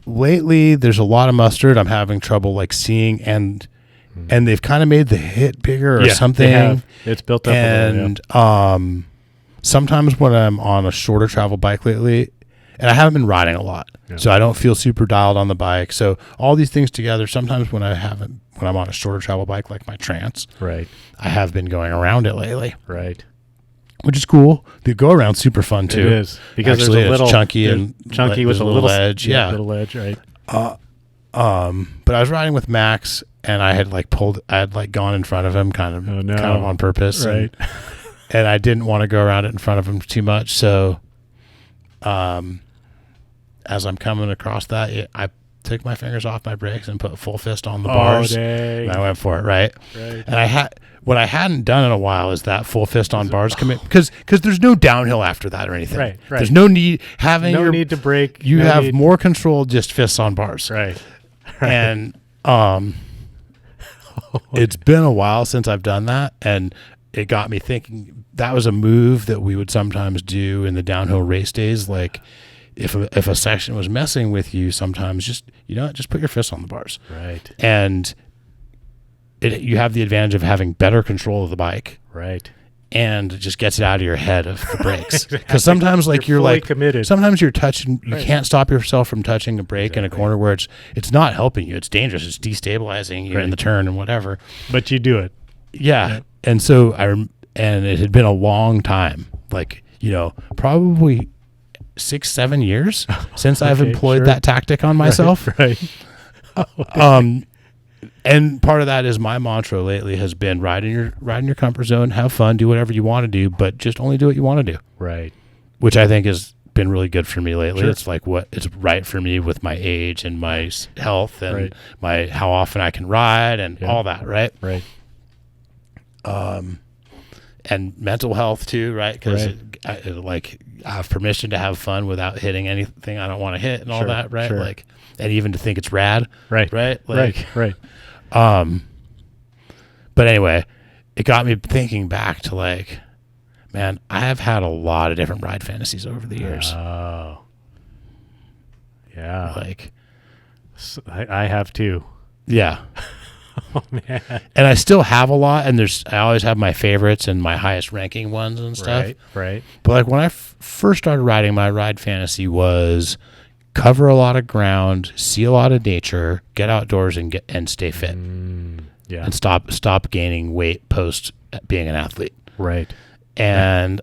Lately, there's a lot of mustard. I'm having trouble like seeing, and they've kind of made the hit bigger or something. They have. It's built up. And sometimes when I'm on a shorter travel bike lately, and I haven't been riding a lot, so I don't feel super dialed on the bike. So all these things together, sometimes when I'm on a shorter travel bike like my Trance, right, I have been going around it lately, right. Which is cool. The go around super fun too. It is because actually, there's a little chunky with a little edge. Yeah, little edge. Right. But I was riding with Max, and I had gone in front of him, kind of on purpose, right? And I didn't want to go around it in front of him too much, so as I'm coming across that, I took my fingers off my brakes and put full fist on the bars. Dang. And I went for it, right? And what I hadn't done in a while is that full fist on bars commit, because there's no downhill after that or anything. Right. There's no need need to break. You have more control just fists on bars. Right. And it's been a while since I've done that, and it got me thinking that was a move that we would sometimes do in the downhill race days. Like if a section was messing with you, sometimes just put your fist on the bars. Right. And you have the advantage of having better control of the bike. Right. And it just gets it out of your head of the brakes. Because sometimes you're like committed. Sometimes you're touching, you can't stop yourself from touching a brake in a corner where it's not helping you. It's dangerous. It's destabilizing you in the turn and whatever. But you do it. Yeah. Yep. And so and it had been a long time, probably 6-7 years since I've employed that tactic on myself. Right. And part of that is my mantra lately has been ride in your comfort zone, have fun, do whatever you want to do, but just only do what you want to do. Right. Which I think has been really good for me lately. Sure. It's it's right for me with my age and my health and my how often I can ride and all that, right? Right. And mental health too, right? Because I have permission to have fun without hitting anything I don't want to hit and all that, right? Sure. And even to think it's rad, right? Right. Right. But anyway, it got me thinking back to man, I have had a lot of different ride fantasies over the years. Oh, yeah. I have too. Yeah. Oh man. And I still have a lot, and I always have my favorites and my highest ranking ones and stuff. Right. But when I first started riding, my ride fantasy was cover a lot of ground, see a lot of nature, get outdoors and stay fit. Yeah. And stop gaining weight post being an athlete. Right. And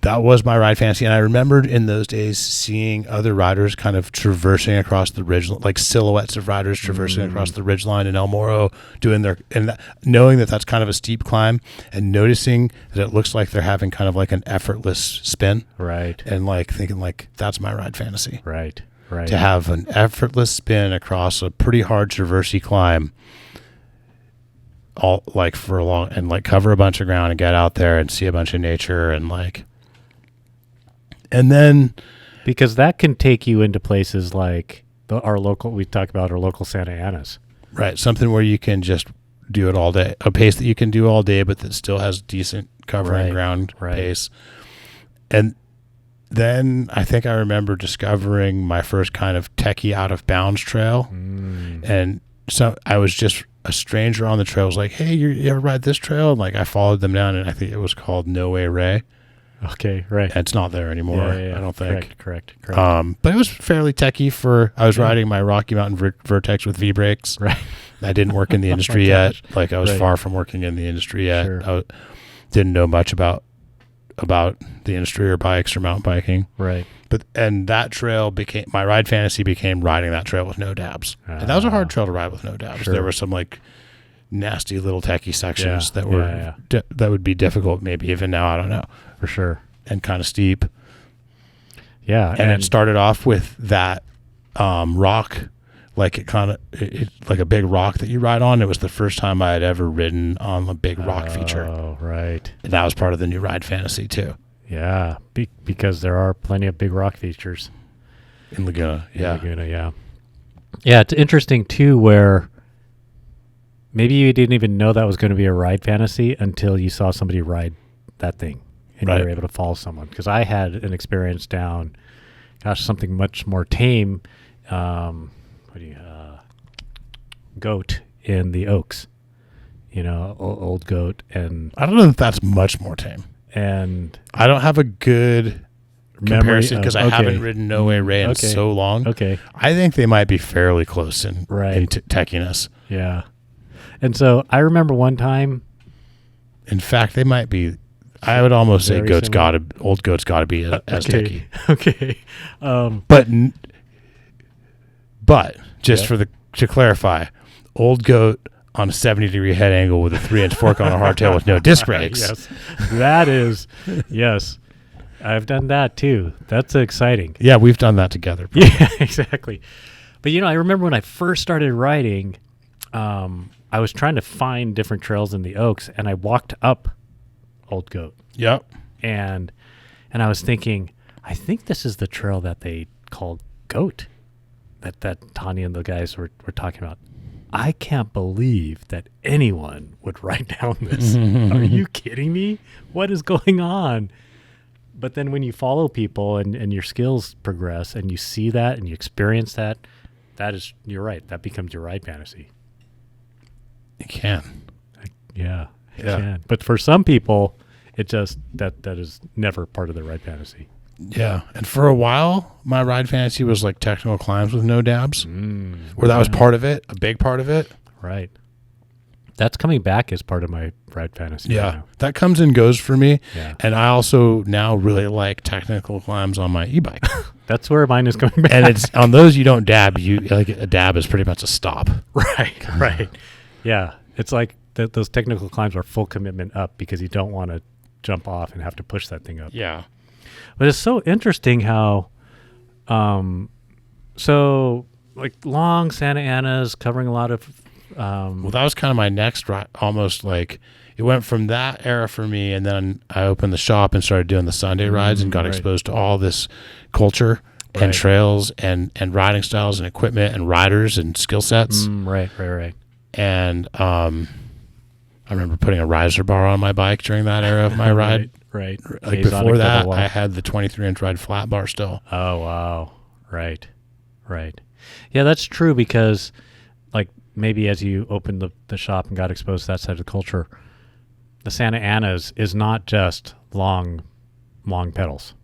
that was my ride fantasy. And I remembered in those days seeing other riders kind of traversing across the ridge, like silhouettes of riders traversing across the ridgeline in El Moro, knowing that that's kind of a steep climb, and noticing that it looks like they're having kind of an effortless spin. Right. And thinking that's my ride fantasy. Right. To have an effortless spin across a pretty hard traversy climb, all for a long, and lover a bunch of ground and get out there and see a bunch of nature and then because that can take you into places like we talk about our local Santa Anas. Right. Something where you can just do it all day, a pace that you can do all day, but that still has decent covering ground pace. And then I think I remember discovering my first kind of techie out of bounds trail. And so I was just a stranger on the trail. I was like, hey, you ever ride this trail? And I followed them down, and I think it was called No Way Ray. Okay, right. And it's not there anymore, I don't think. Correct. But it was fairly techie I was riding my Rocky Mountain Vertex with V-brakes. Right. I didn't work in the industry yet. I was far from working in the industry yet. Sure. I didn't know much about the industry or bikes or mountain biking. Right. And that trail my ride fantasy became riding that trail with no dabs. And that was a hard trail to ride with no dabs. Sure. There were some nasty little techie sections that were that would be difficult maybe even now, I don't know. For sure. And kind of steep. Yeah. And it started off with that rock, like a big rock that you ride on. It was the first time I had ever ridden on a big rock feature. Oh, right. And that was part of the new ride fantasy too. Yeah, because there are plenty of big rock features. In Laguna, yeah. Yeah, it's interesting too where maybe you didn't even know that was going to be a ride fantasy until you saw somebody ride that thing. And you were able to follow someone. Because I had an experience down, something much more tame. Goat in the Oaks. Old goat. And I don't know if that's much more tame. And I don't have a good comparison because I haven't ridden No Way Ray in so long. Okay. I think they might be fairly close in techiness. Yeah. And so I remember one time. In fact, they might be. I would almost say old goat's got to be as techie. Okay. But just to clarify, old goat on a 70-degree head angle with a 3-inch fork on a hardtail with no disc brakes. Yes, that is, yes. I've done that too. That's exciting. Yeah, we've done that together. Yeah, exactly. But, I remember when I first started riding, I was trying to find different trails in the Oaks, and I walked up Old Goat. Yep. And I was thinking, I think this is the trail that they called Goat, that Tani and the guys were talking about. I can't believe that anyone would ride down this. Are you kidding me? What is going on? But then when you follow people and your skills progress and you see that and you experience that, you're right. That becomes your ride fantasy. It can. Yeah, it can. But for some people, it just, that is never part of their ride fantasy. Yeah. And for a while, my ride fantasy was like technical climbs with no dabs, where that was part of it, a big part of it. Right. That's coming back as part of my ride fantasy. Yeah. Right now. That comes and goes for me. Yeah. And I also now really like technical climbs on my e-bike. That's where mine is going back. And it's on those you don't dab. Like a dab is pretty much a stop. Right. Yeah. It's like those technical climbs are full commitment up because you don't want to jump off and have to push that thing up. Yeah. But it's so interesting how, so like long Santa Anas covering a lot of, well, that was kind of my next ride. Almost like it went from that era for me, and then I opened the shop and started doing the Sunday rides and got exposed to all this culture and trails and riding styles and equipment and riders and skill sets. Right. And I remember putting a riser bar on my bike during that era of my ride. Right. Like before that, I had the 23-inch ride flat bar still. Oh, wow. Right. Yeah, that's true because like maybe as you opened the shop and got exposed to that side of the culture, the Santa Anas is not just long pedals.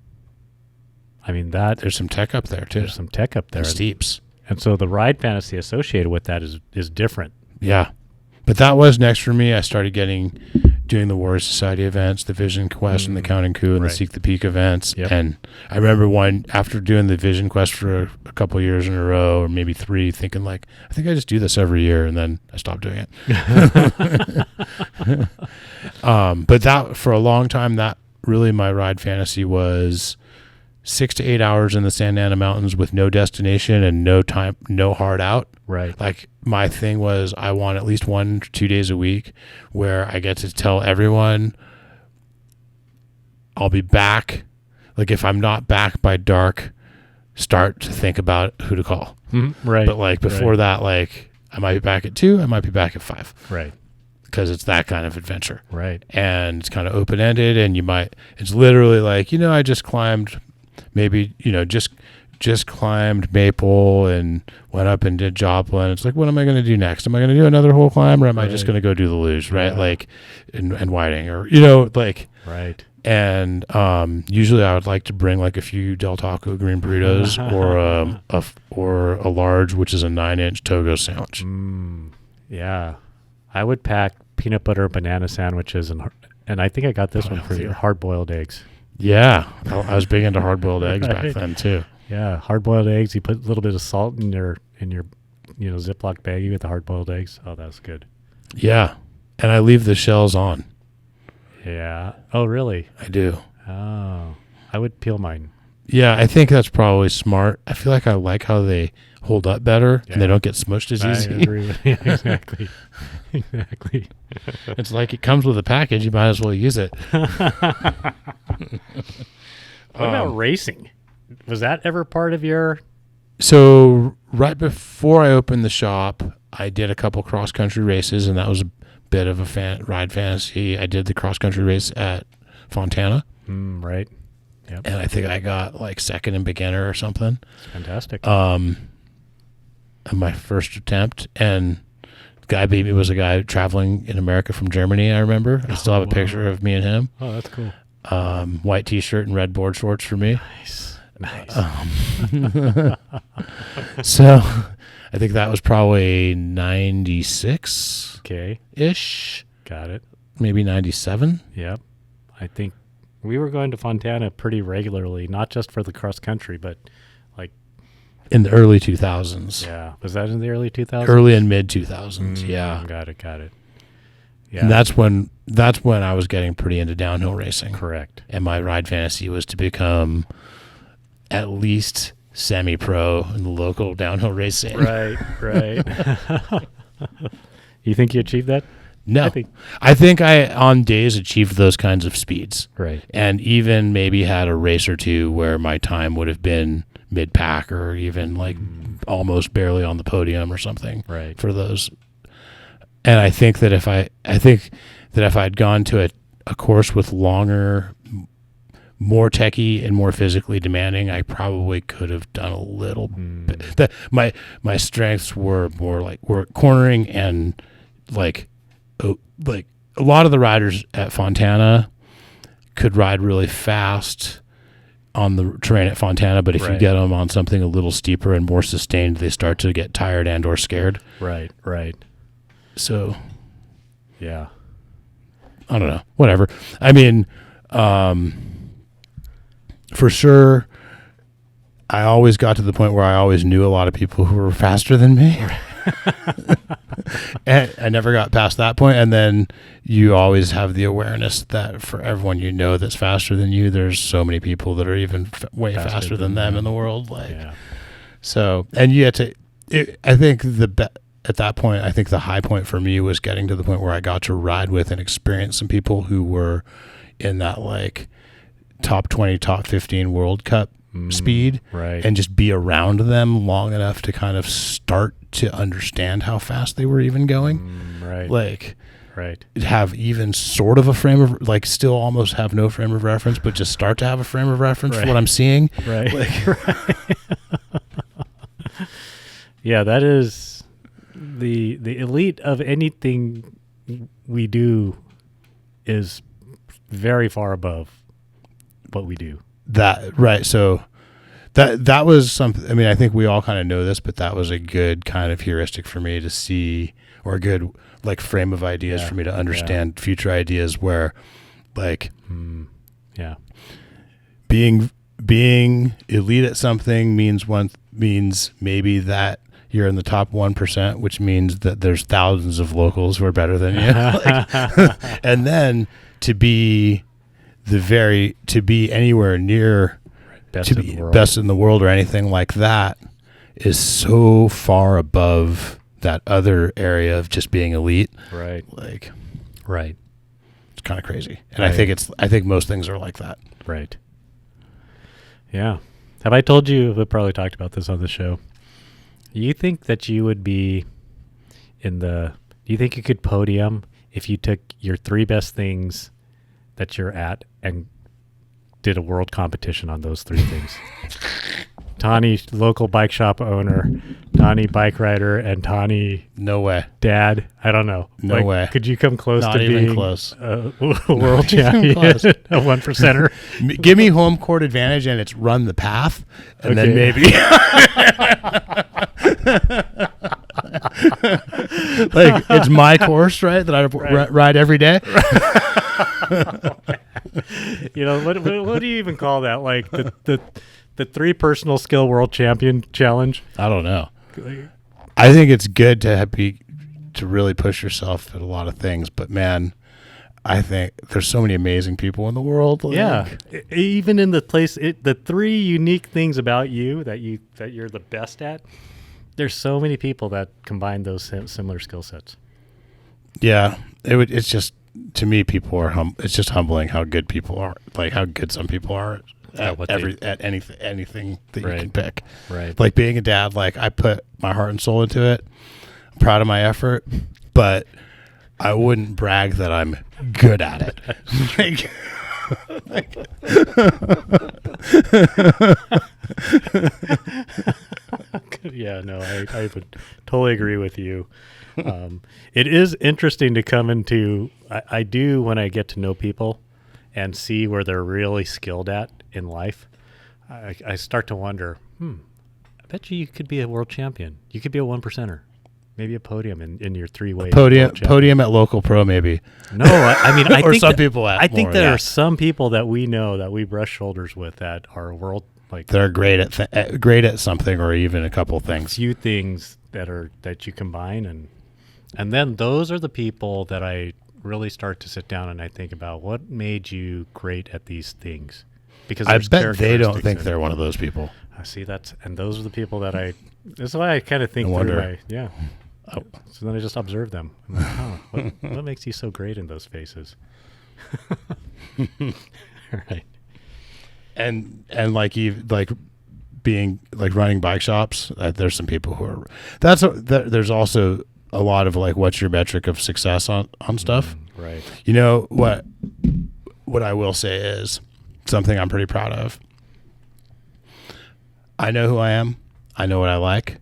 I mean, there's some tech up there too. There's some tech up there. And steeps. And so the ride fantasy associated with that is different. Yeah. But that was next for me. I started doing the Warrior Society events, the Vision Quest and the Count and Coup and the Seek the Peak events. Yep. And I remember after doing the Vision Quest for a couple of years in a row, or maybe 3, thinking like, I think I just do this every year. And then I stopped doing it. But that for a long time, that really my ride fantasy was 6 to 8 hours in the Santa Ana Mountains with no destination and no time, no hard out. Right. Like my thing was I want at least 1 or 2 days a week where I get to tell everyone I'll be back. Like if I'm not back by dark, start to think about who to call. Right. But like before that, like I might be back at 2, I might be back at 5. Right. Because it's that kind of adventure. Right. And it's kind of open-ended and it's literally like, I just climbed maybe, just climbed Maple and went up and did Joplin. It's like, what am I going to do next? Am I going to do another whole climb or am I just going to go do the luge, right? Yeah. Like, and Whiting or, like. Right. And usually I would like to bring like a few Del Taco green burritos or a large, which is a 9-inch Togo sandwich. Yeah. I would pack peanut butter banana sandwiches and I think I got this one for you, hard-boiled eggs. Yeah, I was big into hard-boiled eggs back then too. Yeah, hard-boiled eggs. You put a little bit of salt in your Ziploc baggie with the hard-boiled eggs. Oh, that's good. Yeah, and I leave the shells on. Yeah. Oh, really? I do. Oh, I would peel mine. Yeah, I think that's probably smart. I feel like I like how they hold up better and they don't get smushed as easy. I agree with you. Exactly. Exactly. It's like it comes with a package. You might as well use it. What about racing? Was that ever part of your... So right before I opened the shop, I did a couple cross-country races, and that was a bit of a ride fantasy. I did the cross-country race at Fontana. Right. Yep. And I think I got like second in beginner or something. That's fantastic. On my first attempt, and the guy beat me was a guy traveling in America from Germany. I remember. I still have a picture of me and him. Oh, that's cool. White T-shirt and red board shorts for me. Nice. So, I think that was probably 96. Okay. Ish. Got it. Maybe 97. Yep. I think we were going to Fontana pretty regularly, not just for the cross country, but like in the early 2000s. Yeah. Was that in the early 2000s? Early and mid 2000s. Yeah. Got it. Yeah. And that's when I was getting pretty into downhill racing. Correct. And my ride fantasy was to become at least semi-pro in the local downhill race scene. Right. You think you achieved that? No. I think I on days achieved those kinds of speeds. Right. And even maybe had a race or two where my time would have been mid-pack or even like almost barely on the podium or something. Right. For those. And I think that if I'd gone to a course with longer, more techie and more physically demanding, I probably could have done a little bit. That my strengths were more like were cornering and like a lot of the riders at Fontana could ride really fast on the terrain at Fontana, but if you get them on something a little steeper and more sustained, they start to get tired and or scared. Right. So, yeah, I don't know. Whatever. I mean, for sure, I always got to the point where I always knew a lot of people who were faster than me. And I never got past that point. And then you always have the awareness that for everyone you know that's faster than you, there's so many people that are even way faster than them in the world. So, and you had to. I think at that point, I think the high point for me was getting to the point where I got to ride with and experience some people who were in that like top 20, top 15 World Cup speed, and just be around them long enough to kind of start to understand how fast they were even going. Have even sort of a frame of like still almost have no frame of reference, but just start to have a frame of reference for what I'm seeing. Yeah, that is the elite of anything we do is very far above what we do. So that was something. I mean, I think we all kind of know this, but that was a good kind of heuristic for me to see, or a good like frame of ideas for me to understand future ideas where like being elite at something means maybe that you're in the top 1%, which means that there's thousands of locals who are better than you. And then to be anywhere near best in the world or anything like that is so far above that other area of just being elite. Right. It's kind of crazy. And I think most things are like that. Right. Yeah. Have I told you, we've probably talked about this on the show. You think that you would be do you think you could podium if you took your three best things that you're at and did a world competition on those three things? Tani, local bike shop owner, Tani, bike rider, and Tani, no way, dad. I don't know. No way. Could you come close Not to even being close. A world champion, a 1%er? Give me home court advantage, and it's run the path, and then maybe. Like it's my course, right? That I ride every day. You know what do you even call that? Like the 3 personal skill world champion challenge? I don't know. I think it's good to really push yourself at a lot of things, but man, I think there's so many amazing people in the world. Even in the place, the 3 unique things about you that you're the best at. There's so many people that combine those similar skill sets. Yeah, it's just, to me, people are it's just humbling how good people are, like how good some people are at anything that you can pick. Right. Like being a dad, like I put my heart and soul into it. I'm proud of my effort, but I wouldn't brag that I'm good at it. Yeah, no, I would totally agree with you. It is interesting to come into, I do when I get to know people and see where they're really skilled at in life. I start to wonder, I bet you could be a world champion. You could be a 1%er. Maybe a podium in your 3-way. Podium at local pro, maybe. No, I mean, I or think some people. I think there are some people that we know that we brush shoulders with that are world like They're great at something, or even a couple things. few things that you combine, and then those are the people that I really start to sit down and I think about what made you great at these things, because I there's bet they don't characteristics think in they're it. one of those people. I see and those are the people that that's why I kind of think No through wonder. Oh, so then I just observe them. I'm like, oh, what makes you so great in those faces? Right. And like being like running bike shops, there's some people who are there's also a lot of like, what's your metric of success on stuff. Right. You know what I will say is something I'm pretty proud of. I know who I am, I know what I like,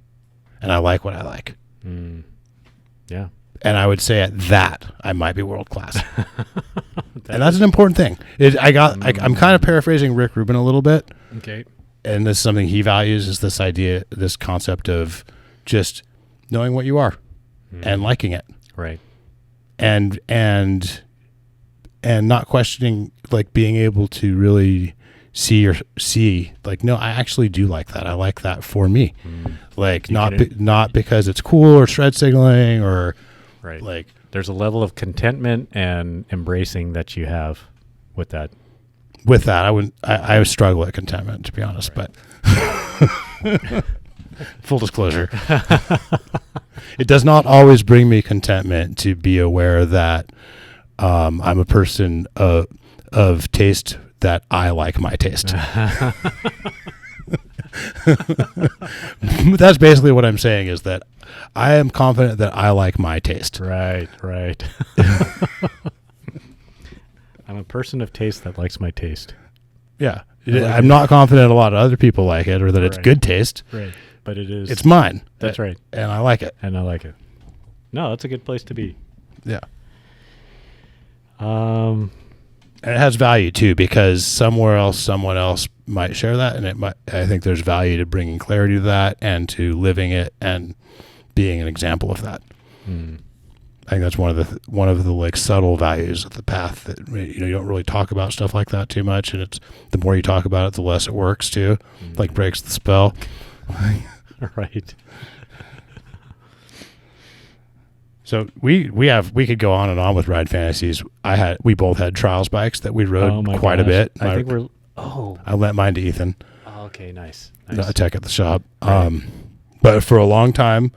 and I like what I like. Yeah. And I would say at that I might be world class. And that's an important thing. I'm kind of paraphrasing Rick Rubin a little bit. Okay. And this is something he values, is this idea, this concept of just knowing what you are and liking it. Right. And not questioning, like being able to really see like, no, I actually do like that. I like that for me. Like not because it's cool or shred signaling or right. like, There's a level of contentment and embracing that you have with that. with that, I struggle at contentment, to be honest, Right. but full disclosure, it does not always bring me contentment to be aware that I'm a person of taste, that I like my taste. That's basically what I'm saying, is that I am confident that I like my taste. Right. I'm a person of taste that likes my taste. Yeah. like I'm it. not confident a lot of other people like it, or that it's Right. good taste. Right. But it is. It's mine. That's right. And I like it. And I like it. No, that's a good place to be. Yeah. Um, And it has value too, because somewhere else, someone else might share that, and I think there's value to bringing clarity to that and to living it and being an example of that. I think that's one of the like subtle values of the path, that you don't really talk about stuff like that too much, and it's the more you talk about it, the less it works too, like breaks the spell. right. So we could go on and on with ride fantasies. We both had trials bikes that we rode quite a bit. I think I lent mine to Ethan. Oh, okay, nice. A tech at the shop. Right. But for a long time,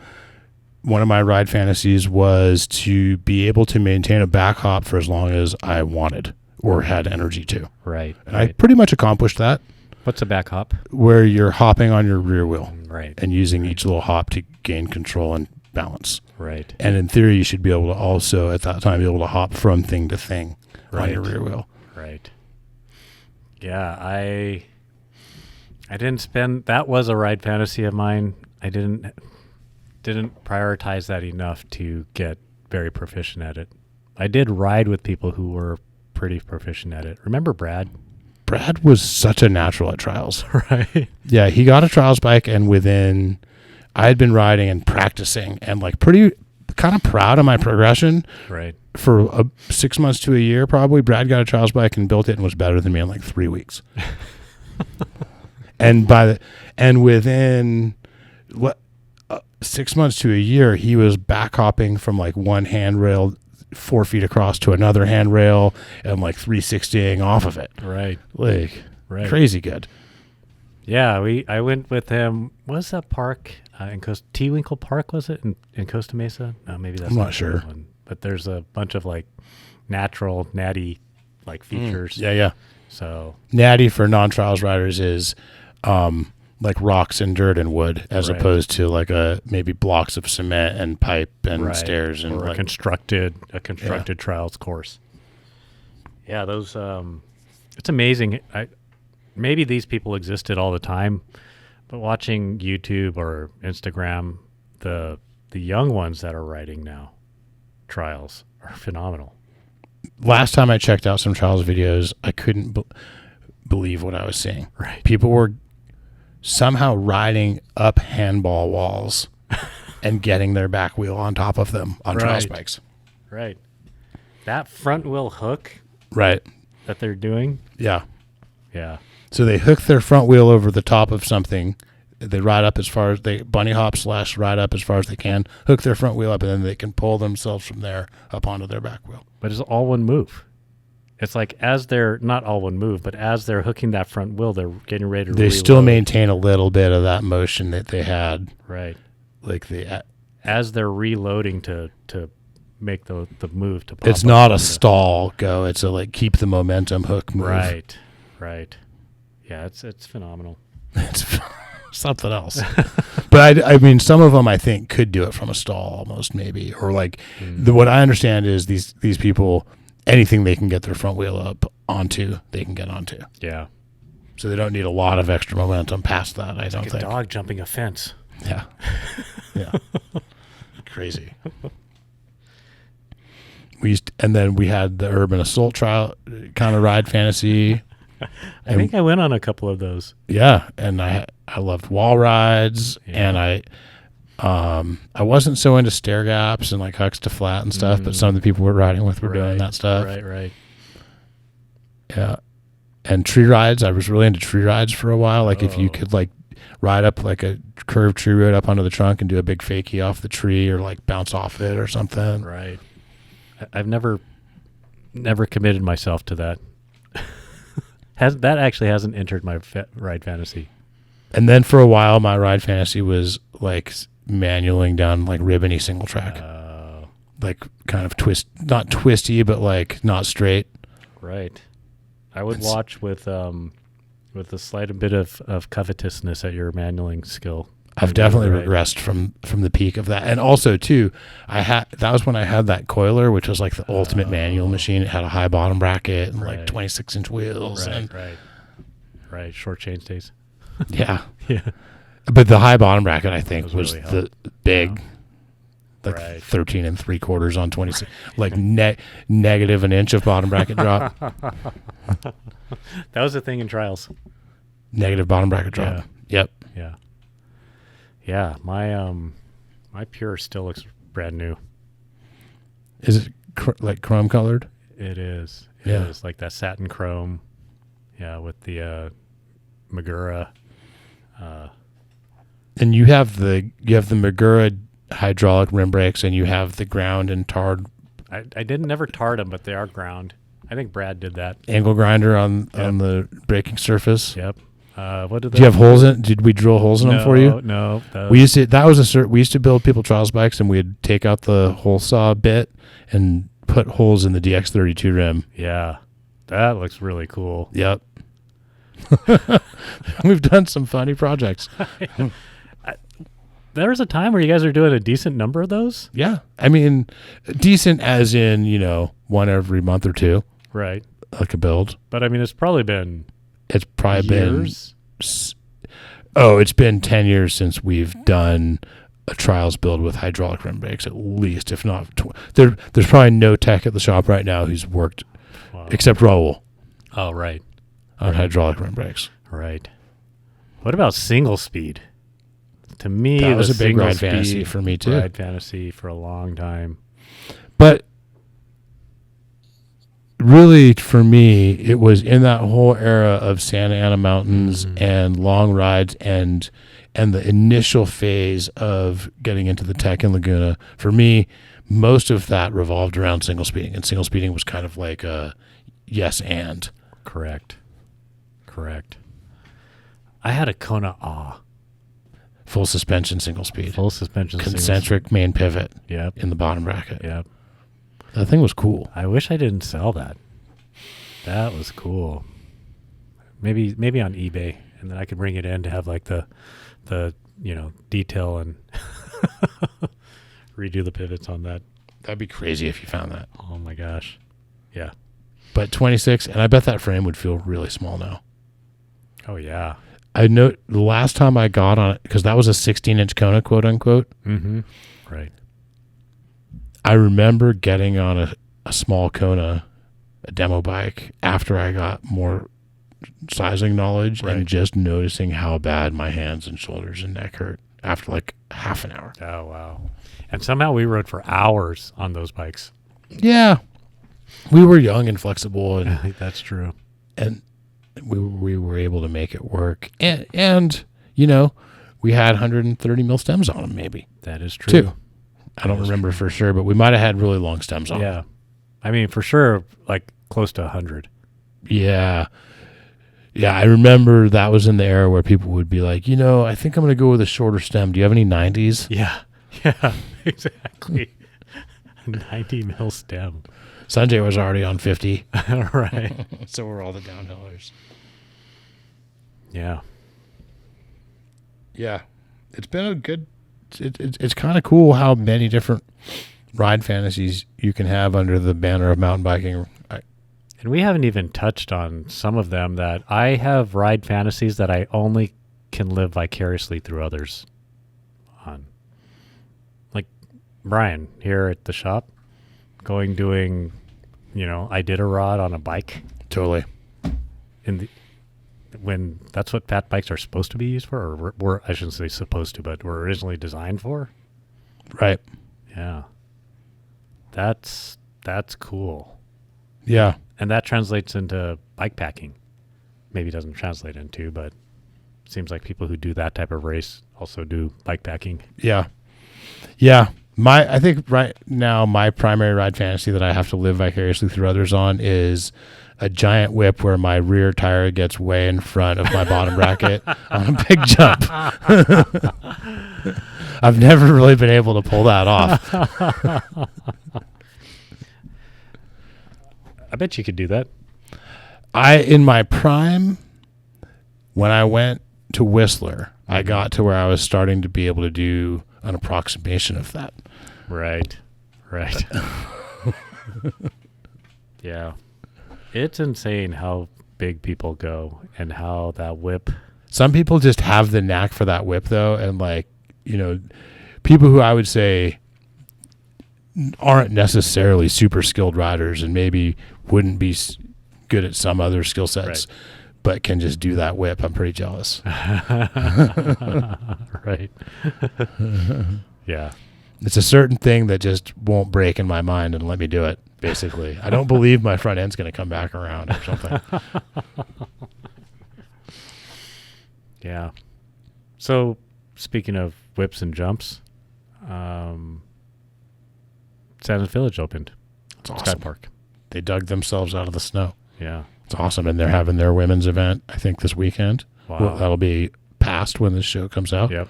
one of my ride fantasies was to be able to maintain a back hop for as long as I wanted or had energy to. Right. And I pretty much accomplished that, What's a back hop? where you're hopping on your rear wheel Right. and using each little hop to gain control and balance. Right. And in theory, you should be able to also, at that time, be able to hop from thing to thing on Right. your rear wheel. Right. Yeah, I didn't spend. That was a ride fantasy of mine. I didn't prioritize that enough to get very proficient at it. I did ride with people who were pretty proficient at it. Remember Brad? Brad was such a natural at trials. Right. Yeah, he got a trials bike, and I had been riding and practicing, and like pretty kind of proud of my progression. Right. For 6 months to a year, probably, Brad got a trials bike and built it and was better than me in like 3 weeks. and within 6 months to a year, he was back hopping from like one handrail 4 feet across to another handrail and like 360ing off of it. Right. Like Right. crazy good. Yeah, I went with him. What was that park in T-Winkle Park? Was it in Costa Mesa? No, maybe that's I'm not the sure. one. But there's a bunch of like natural natty like features. Yeah. So Natty for non-trials riders is like rocks and dirt and wood, as Right. opposed to like maybe blocks of cement and pipe and right. stairs and or a like, constructed trials course. Yeah, those. It's amazing. Maybe these people existed all the time, but watching YouTube or Instagram, the young ones that are riding now trials are phenomenal. last time I checked out some trials videos, I couldn't believe what I was seeing. Right. People were somehow riding up handball walls and getting their back wheel on top of them on trials Right. bikes. Right. That front wheel hook Right. that they're doing. Yeah. Yeah. So they hook their front wheel over the top of something. They ride up as far as they bunny hop / ride up as far as they can, hook their front wheel up, and then they can pull themselves from there up onto their back wheel. But it's all one move. It's like as they're not all one move, but as they're hooking that front wheel, they're getting ready to. They still maintain a little bit of that motion that they had. Right. Like as they're reloading to make the move to pop. It's not a stall go. It's a like keep the momentum hook move. Right. Yeah, it's phenomenal. It's something else. But I mean, some of them I think could do it from a stall almost maybe, or like what I understand is these people, anything they can get their front wheel up onto, they can get onto. Yeah. So they don't need a lot of extra momentum past that. I don't think. A dog jumping a fence. Yeah. Yeah. Crazy. And then we had the urban assault trial kind of ride fantasy. I think I went on a couple of those. Yeah, and I loved wall rides, and I wasn't so into stair gaps and like hucks to flat and stuff, but some of the people we're riding with were doing that stuff. Right. Yeah, and tree rides. I was really into tree rides for a while. Like if you could like ride up like a curved tree road up onto the trunk and do a big fakie off the tree, or like bounce off it or something. Right. I've never committed myself to that. That actually hasn't entered my ride fantasy. And then for a while, my ride fantasy was like manualing down like ribbony single track, like kind of not twisty, but like not straight. Right. I would watch with a slight bit of covetousness at your manualing skill. I've definitely regressed from the peak of that. And also too, that was when I had that coiler, which was like the ultimate manual machine. It had a high bottom bracket and like 26-inch wheels. Right. Short chain stays. Yeah. Yeah. But the high bottom bracket, I think, was really the big, like 13 3/4 on 26, like negative an inch of bottom bracket drop. That was a thing in trials. Negative bottom bracket drop. Yep. Yeah. Yeah, my Pure still looks brand new. Is it like chrome colored? It is. It is like that satin chrome. Yeah, with the Magura. And you have the Magura hydraulic rim brakes, and you have the ground and tarred. I never tarred them, but they are ground. I think Brad did that. Angle grinder on the braking surface. Yep. Do you have holes in? Did we drill holes in them for you? No. We used to build people trials bikes, and we'd take out the hole saw bit and put holes in the DX32 rim. Yeah, that looks really cool. Yep. We've done some funny projects. There was a time where you guys were doing a decent number of those. Yeah, I mean, decent as in one every month or two. Right. Like a build. But I mean, it's probably been. It's probably years? It's been 10 years since we've done a trials build with hydraulic rim brakes, at least, if not. There's probably no tech at the shop right now who's worked, except Raul. Oh, right. On hydraulic rim brakes. Right. What about single speed? To me, that was a big ride fantasy for me too. Ride fantasy for a long time. But really, for me, it was in that whole era of Santa Ana Mountains and long rides and the initial phase of getting into the tech in Laguna. For me, most of that revolved around single speeding, and single speeding was kind of like a yes and. Correct. I had a Kona full suspension single speed. Full suspension concentric main pivot. Yep. In the bottom bracket. Yep. That thing was cool. I wish I didn't sell that. That was cool. Maybe on eBay, and then I could bring it in to have like the detail and redo the pivots on that. That'd be crazy if you found that. Oh my gosh. Yeah. But 26, and I bet that frame would feel really small now. Oh yeah. I know the last time I got on it, because that was a 16-inch Kona, quote unquote. Mm-hmm. Right. I remember getting on a small Kona, a demo bike, after I got more sizing knowledge and just noticing how bad my hands and shoulders and neck hurt after like half an hour. Oh, wow. And somehow we rode for hours on those bikes. Yeah. We were young and flexible. And that's true. And we were able to make it work. And you know, we had 130 mil stems on them, maybe. That is true. Too. I don't remember for sure, but we might have had really long stems on them. Yeah. I mean, for sure, like close to 100. Yeah. Yeah, I remember that was in the era where people would be like, you know, I think I'm going to go with a shorter stem. Do you have any 90s? Yeah. Yeah, exactly. 90 mil stem. Sanjay was already on 50. Right. So we're all the downhillers. Yeah. Yeah. It's been a good... It's kind of cool how many different ride fantasies you can have under the banner of mountain biking. And we haven't even touched on some of them that I have ride fantasies that I only can live vicariously through others on. Like Brian here at the shop doing, you know, I did a rod on a bike. Totally. When that's what fat bikes are supposed to be used for, or were I shouldn't say supposed to, but were originally designed for. Right. Yeah. That's cool. Yeah. And that translates into bike packing. Maybe doesn't translate into, but it seems like people who do that type of race also do bike packing. Yeah. Yeah. I think right now my primary ride fantasy that I have to live vicariously through others on is a giant whip where my rear tire gets way in front of my bottom bracket on a big jump. I've never really been able to pull that off. I bet you could do that. In my prime, when I went to Whistler, I got to where I was starting to be able to do an approximation of that. Right. Yeah. It's insane how big people go and how that whip. Some people just have the knack for that whip, though, and like, you know, people who I would say aren't necessarily super skilled riders and maybe wouldn't be good at some other skill sets, right, but can just do that whip. I'm pretty jealous. Right. Yeah. It's a certain thing that just won't break in my mind and let me do it, basically. I don't believe my front end's going to come back around or something. Yeah. So, speaking of whips and jumps, Santa Village opened. It's awesome. Sky Park. They dug themselves out of the snow. Yeah. It's awesome. And they're having their women's event, I think, this weekend. Wow. Well, that'll be past when this show comes out. Yep.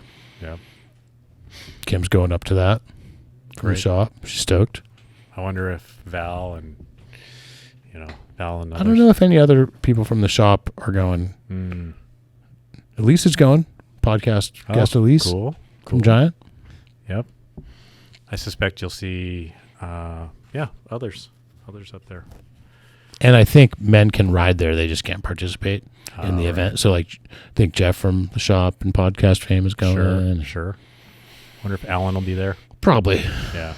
Kim's going up to that from the shop. She's stoked. I wonder if Val and others. I don't know if any other people from the shop are going. Elise is going. Podcast guest Elise. Cool. From Giant. Yep. I suspect you'll see, others up there. And I think men can ride there. They just can't participate in the event. So, like, I think Jeff from the shop and Podcast Fame is going. Sure. Wonder if Alan will be there. Probably. Yeah.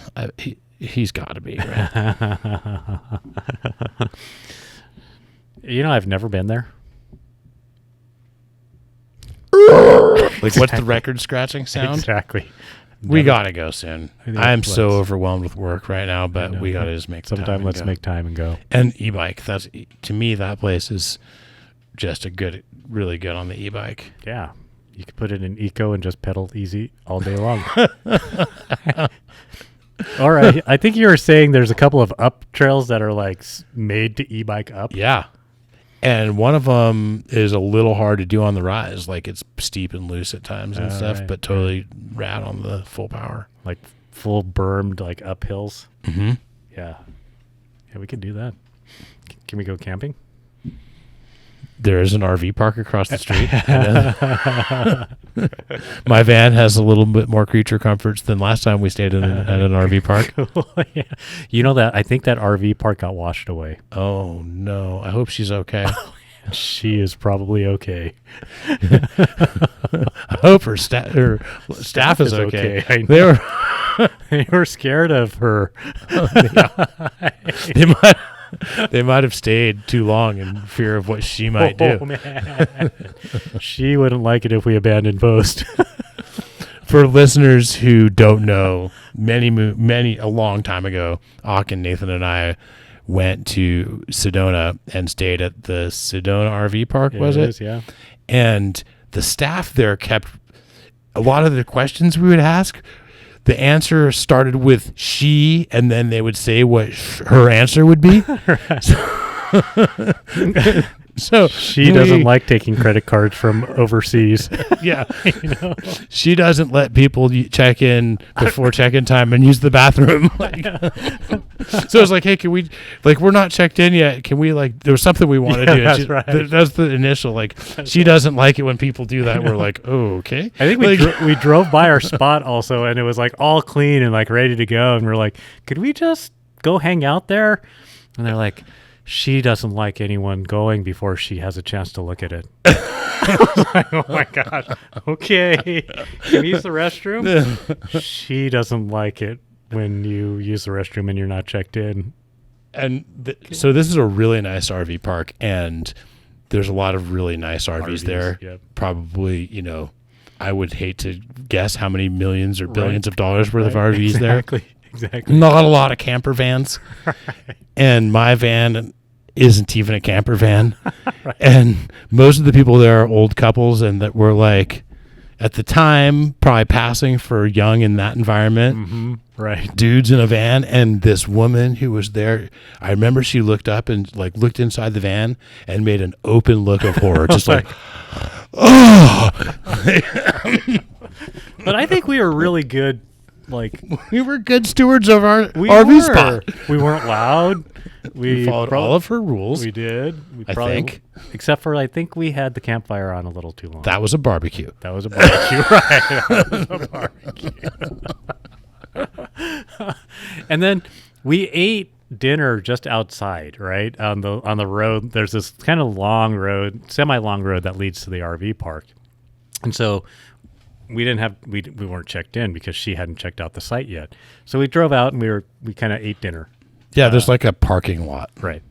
He's got to be, right? I've never been there. Like, what's the record scratching sound? Exactly. We got to go soon. I'm so overwhelmed with work right now, but we got to just make time. Sometime let's make time and go. And e-bike. To me, that place is just really good on the e-bike. Yeah. You could put it in eco and just pedal easy all day long. All right. I think you were saying there's a couple of up trails that are like made to e-bike up. Yeah. And one of them is a little hard to do on the rise. Like, it's steep and loose at times and stuff, but totally rad on the full power. Like full bermed, like up hills. Mm-hmm. Yeah. Yeah, we could do that. Can we go camping? There is an RV park across the street. My van has a little bit more creature comforts than last time we stayed at an RV park. Cool. Yeah. You know that I think that RV park got washed away. Oh no! I hope she's okay. She is probably okay. I hope her staff is okay. They were scared of her. They might have stayed too long in fear of what she might do. Man. She wouldn't like it if we abandoned post. For listeners who don't know, a long time ago, Auk and Nathan and I went to Sedona and stayed at the Sedona RV park, was it? is, yeah. And the staff there kept a lot of the questions we would ask. The answer started with she, and then they would say what her answer would be. So She doesn't like taking credit cards from overseas. Yeah. She doesn't let people check in before check-in time and use the bathroom. So it's like, hey, can we, like, we're not checked in yet. Can we, like, there was something we want to do. That's right. That's the initial, like, she doesn't like it when people do that. We're like, oh, okay. I think we drove by our spot also, and it was like all clean and like ready to go. And we're like, could we just go hang out there? And they're like, she doesn't like anyone going before she has a chance to look at it. I was like, oh my God. Okay. Can we use the restroom? She doesn't like it when you use the restroom and you're not checked in. And so this is a really nice RV park, and there's a lot of really nice RVs there. Yep. Probably, you know, I would hate to guess how many millions or billions of dollars worth of RVs there. Exactly. Not a lot of camper vans. Right. And my van isn't even a camper van. Right. And most of the people there are old couples, and that were like, at the time, probably passing for young in that environment. Mm-hmm. Right. Dudes in a van. And this woman who was there, I remember she looked up and like looked inside the van and made an open look of horror, just like, oh. But I think we were really good. Like, we were good stewards of our RV spot. We weren't loud. We followed all of her rules. We did. I think. Except for, I think we had the campfire on a little too long. That was a barbecue. That was a barbecue, right? That was a barbecue. And then we ate dinner just outside, right? On the road. There's this kind of long road, semi-long road that leads to the RV park. And so we weren't checked in because she hadn't checked out the site yet. So we drove out and we kind of ate dinner. Yeah, there's like a parking lot. Right.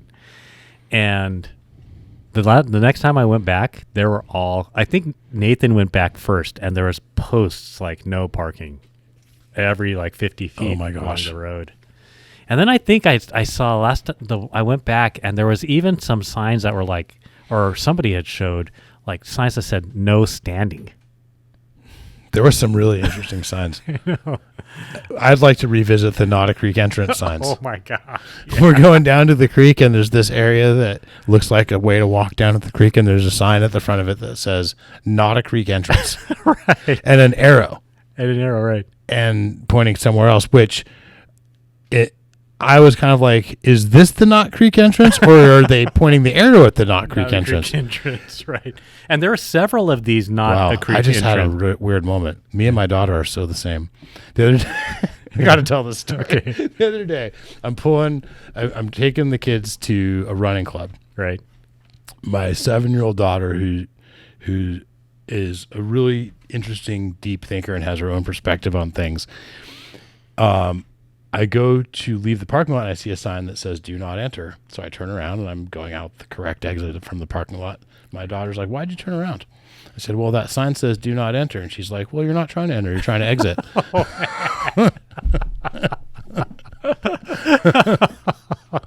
And the next time I went back, there were I think Nathan went back first, and there was posts like no parking every like 50 feet along the road. And then I think I saw I went back, and there was even some signs that were like, or somebody had showed like signs that said no standing. There were some really interesting signs. I'd like to revisit the Not a Creek entrance signs. Oh my gosh. Yeah. We're going down to the creek, and there's this area that looks like a way to walk down to the creek, and there's a sign at the front of it that says Not a Creek entrance. Right. And an arrow. Right. And pointing somewhere else, which I was kind of like, is this the Knot Creek entrance, or are they pointing the arrow at the Knot Creek entrance? Right. And there are several of these Not a Creek entrance. I just entrance. had a weird moment. Me and my daughter are so the same. The other day, I got to tell this story. Okay. The other day, I'm taking the kids to a running club. Right. My 7-year-old daughter, who is a really interesting, deep thinker and has her own perspective on things. I go to leave the parking lot, and I see a sign that says "Do not enter." So I turn around, and I'm going out the correct exit from the parking lot. My daughter's like, "Why'd you turn around?" I said, "Well, that sign says "Do not enter," and she's like, "Well, you're not trying to enter; you're trying to exit."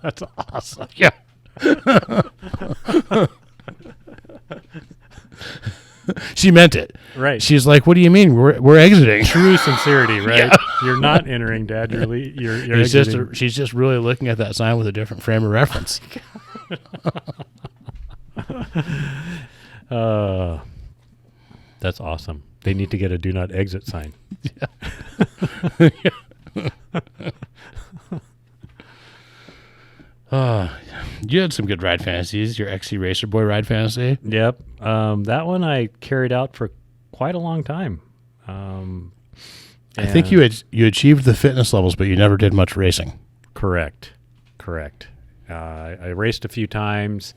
That's awesome. Yeah. She meant it. Right. She's like, "What do you mean? We're exiting." True sincerity, right? Yeah. You're not entering, Dad. You're exiting. She's just really looking at that sign with a different frame of reference. That's awesome. They need to get a "Do not exit" sign. You had some good ride fantasies. Your XC Racer Boy ride fantasy. Yep. That one I carried out for quite a long time. I think you achieved the fitness levels, but you never did much racing. Correct. I raced a few times,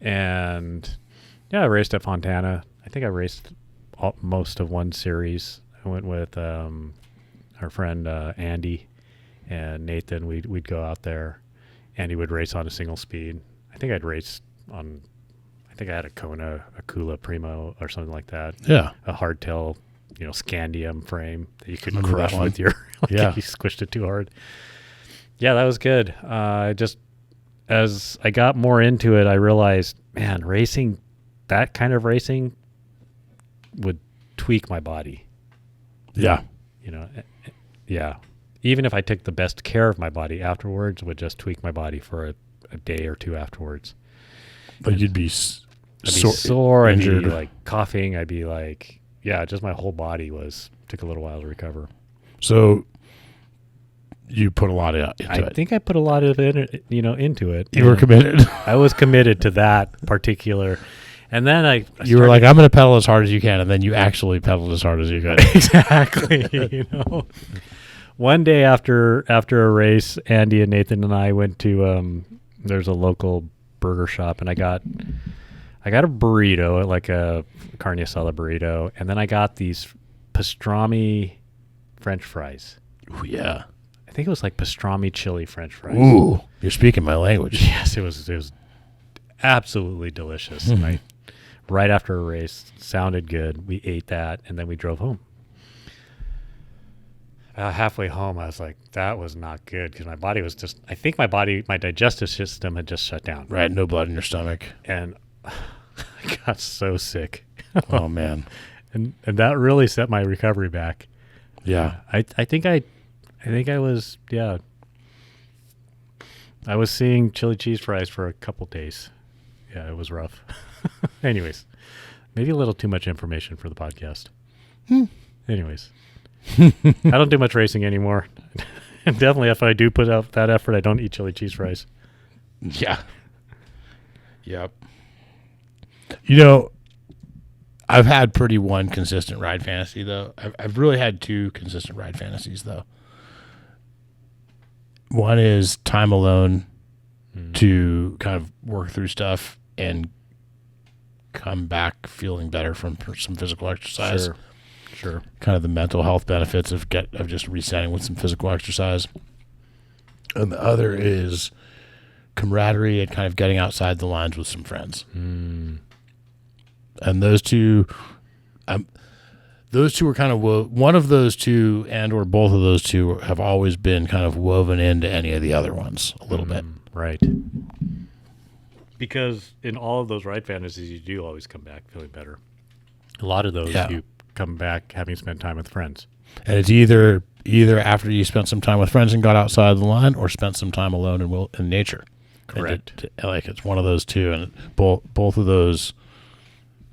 and I raced at Fontana. I think I raced most of one series. I went with our friend Andy and Nathan. We'd go out there. Andy would race on a single speed. I think I had a Kona, a Kula Primo or something like that. Yeah. A hardtail, Scandium frame that you couldn't crush with your, if you squished it too hard. Yeah, that was good. as I got more into it, I realized, man, that kind of racing would tweak my body. Yeah. Yeah. Even if I took the best care of my body afterwards, it would just tweak my body for a day or two afterwards. But you'd be sore, injured. I'd be like coughing, I'd be like, just my whole body took a little while to recover. So you put a lot into it. I think I put a lot of it, into it. You were committed. I was committed to that particular. And then you were like, I'm going to pedal as hard as you can. And then you actually pedaled as hard as you could. Exactly. One day after a race, Andy and Nathan and I went to, there's a local burger shop, and I got a burrito, like a carne asada burrito. And then I got these pastrami French fries. Ooh, yeah. I think it was like pastrami chili French fries. Ooh, you're speaking my language. Yes, it was absolutely delicious. And right after a race, sounded good. We ate that, and then we drove home. Halfway home, I was like, that was not good, because my body was just, I think my digestive system had just shut down. Right, no blood in your stomach. And I got so sick. Oh, man. And that really set my recovery back. Yeah. I think I was, I was seeing chili cheese fries for a couple days. Yeah, it was rough. Anyways, maybe a little too much information for the podcast. Anyways, I don't do much racing anymore. And definitely, if I do put out that effort, I don't eat chili cheese fries. Yeah. Yep. I've had pretty one consistent ride fantasy, though. I've really had two consistent ride fantasies, though. One is time alone to kind of work through stuff and come back feeling better from some physical exercise. Sure. Kind of the mental health benefits of just resetting with some physical exercise. And the other is camaraderie and kind of getting outside the lines with some friends. And those two were kind of one of those two and or both of those two have always been kind of woven into any of the other ones a little bit. Right. Because in all of those ride fantasies, you do always come back feeling better. A lot of those you come back having spent time with friends. And it's either after you spent some time with friends and got outside the line, or spent some time alone in nature. Correct. Like it's one of those two, and both of those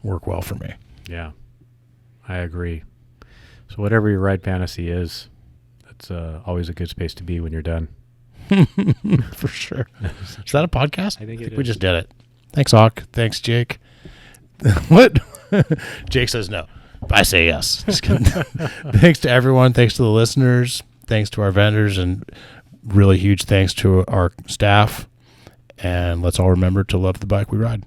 work well for me. Yeah, I agree. So whatever your ride fantasy is, that's always a good space to be when you're done. For sure. Is that a podcast? I think we just did it. Thanks, Auk. Thanks, Jake. What? Jake says no. I say yes. Just kidding. Thanks to everyone. Thanks to the listeners. Thanks to our vendors, and really huge thanks to our staff. And let's all remember to love the bike we ride.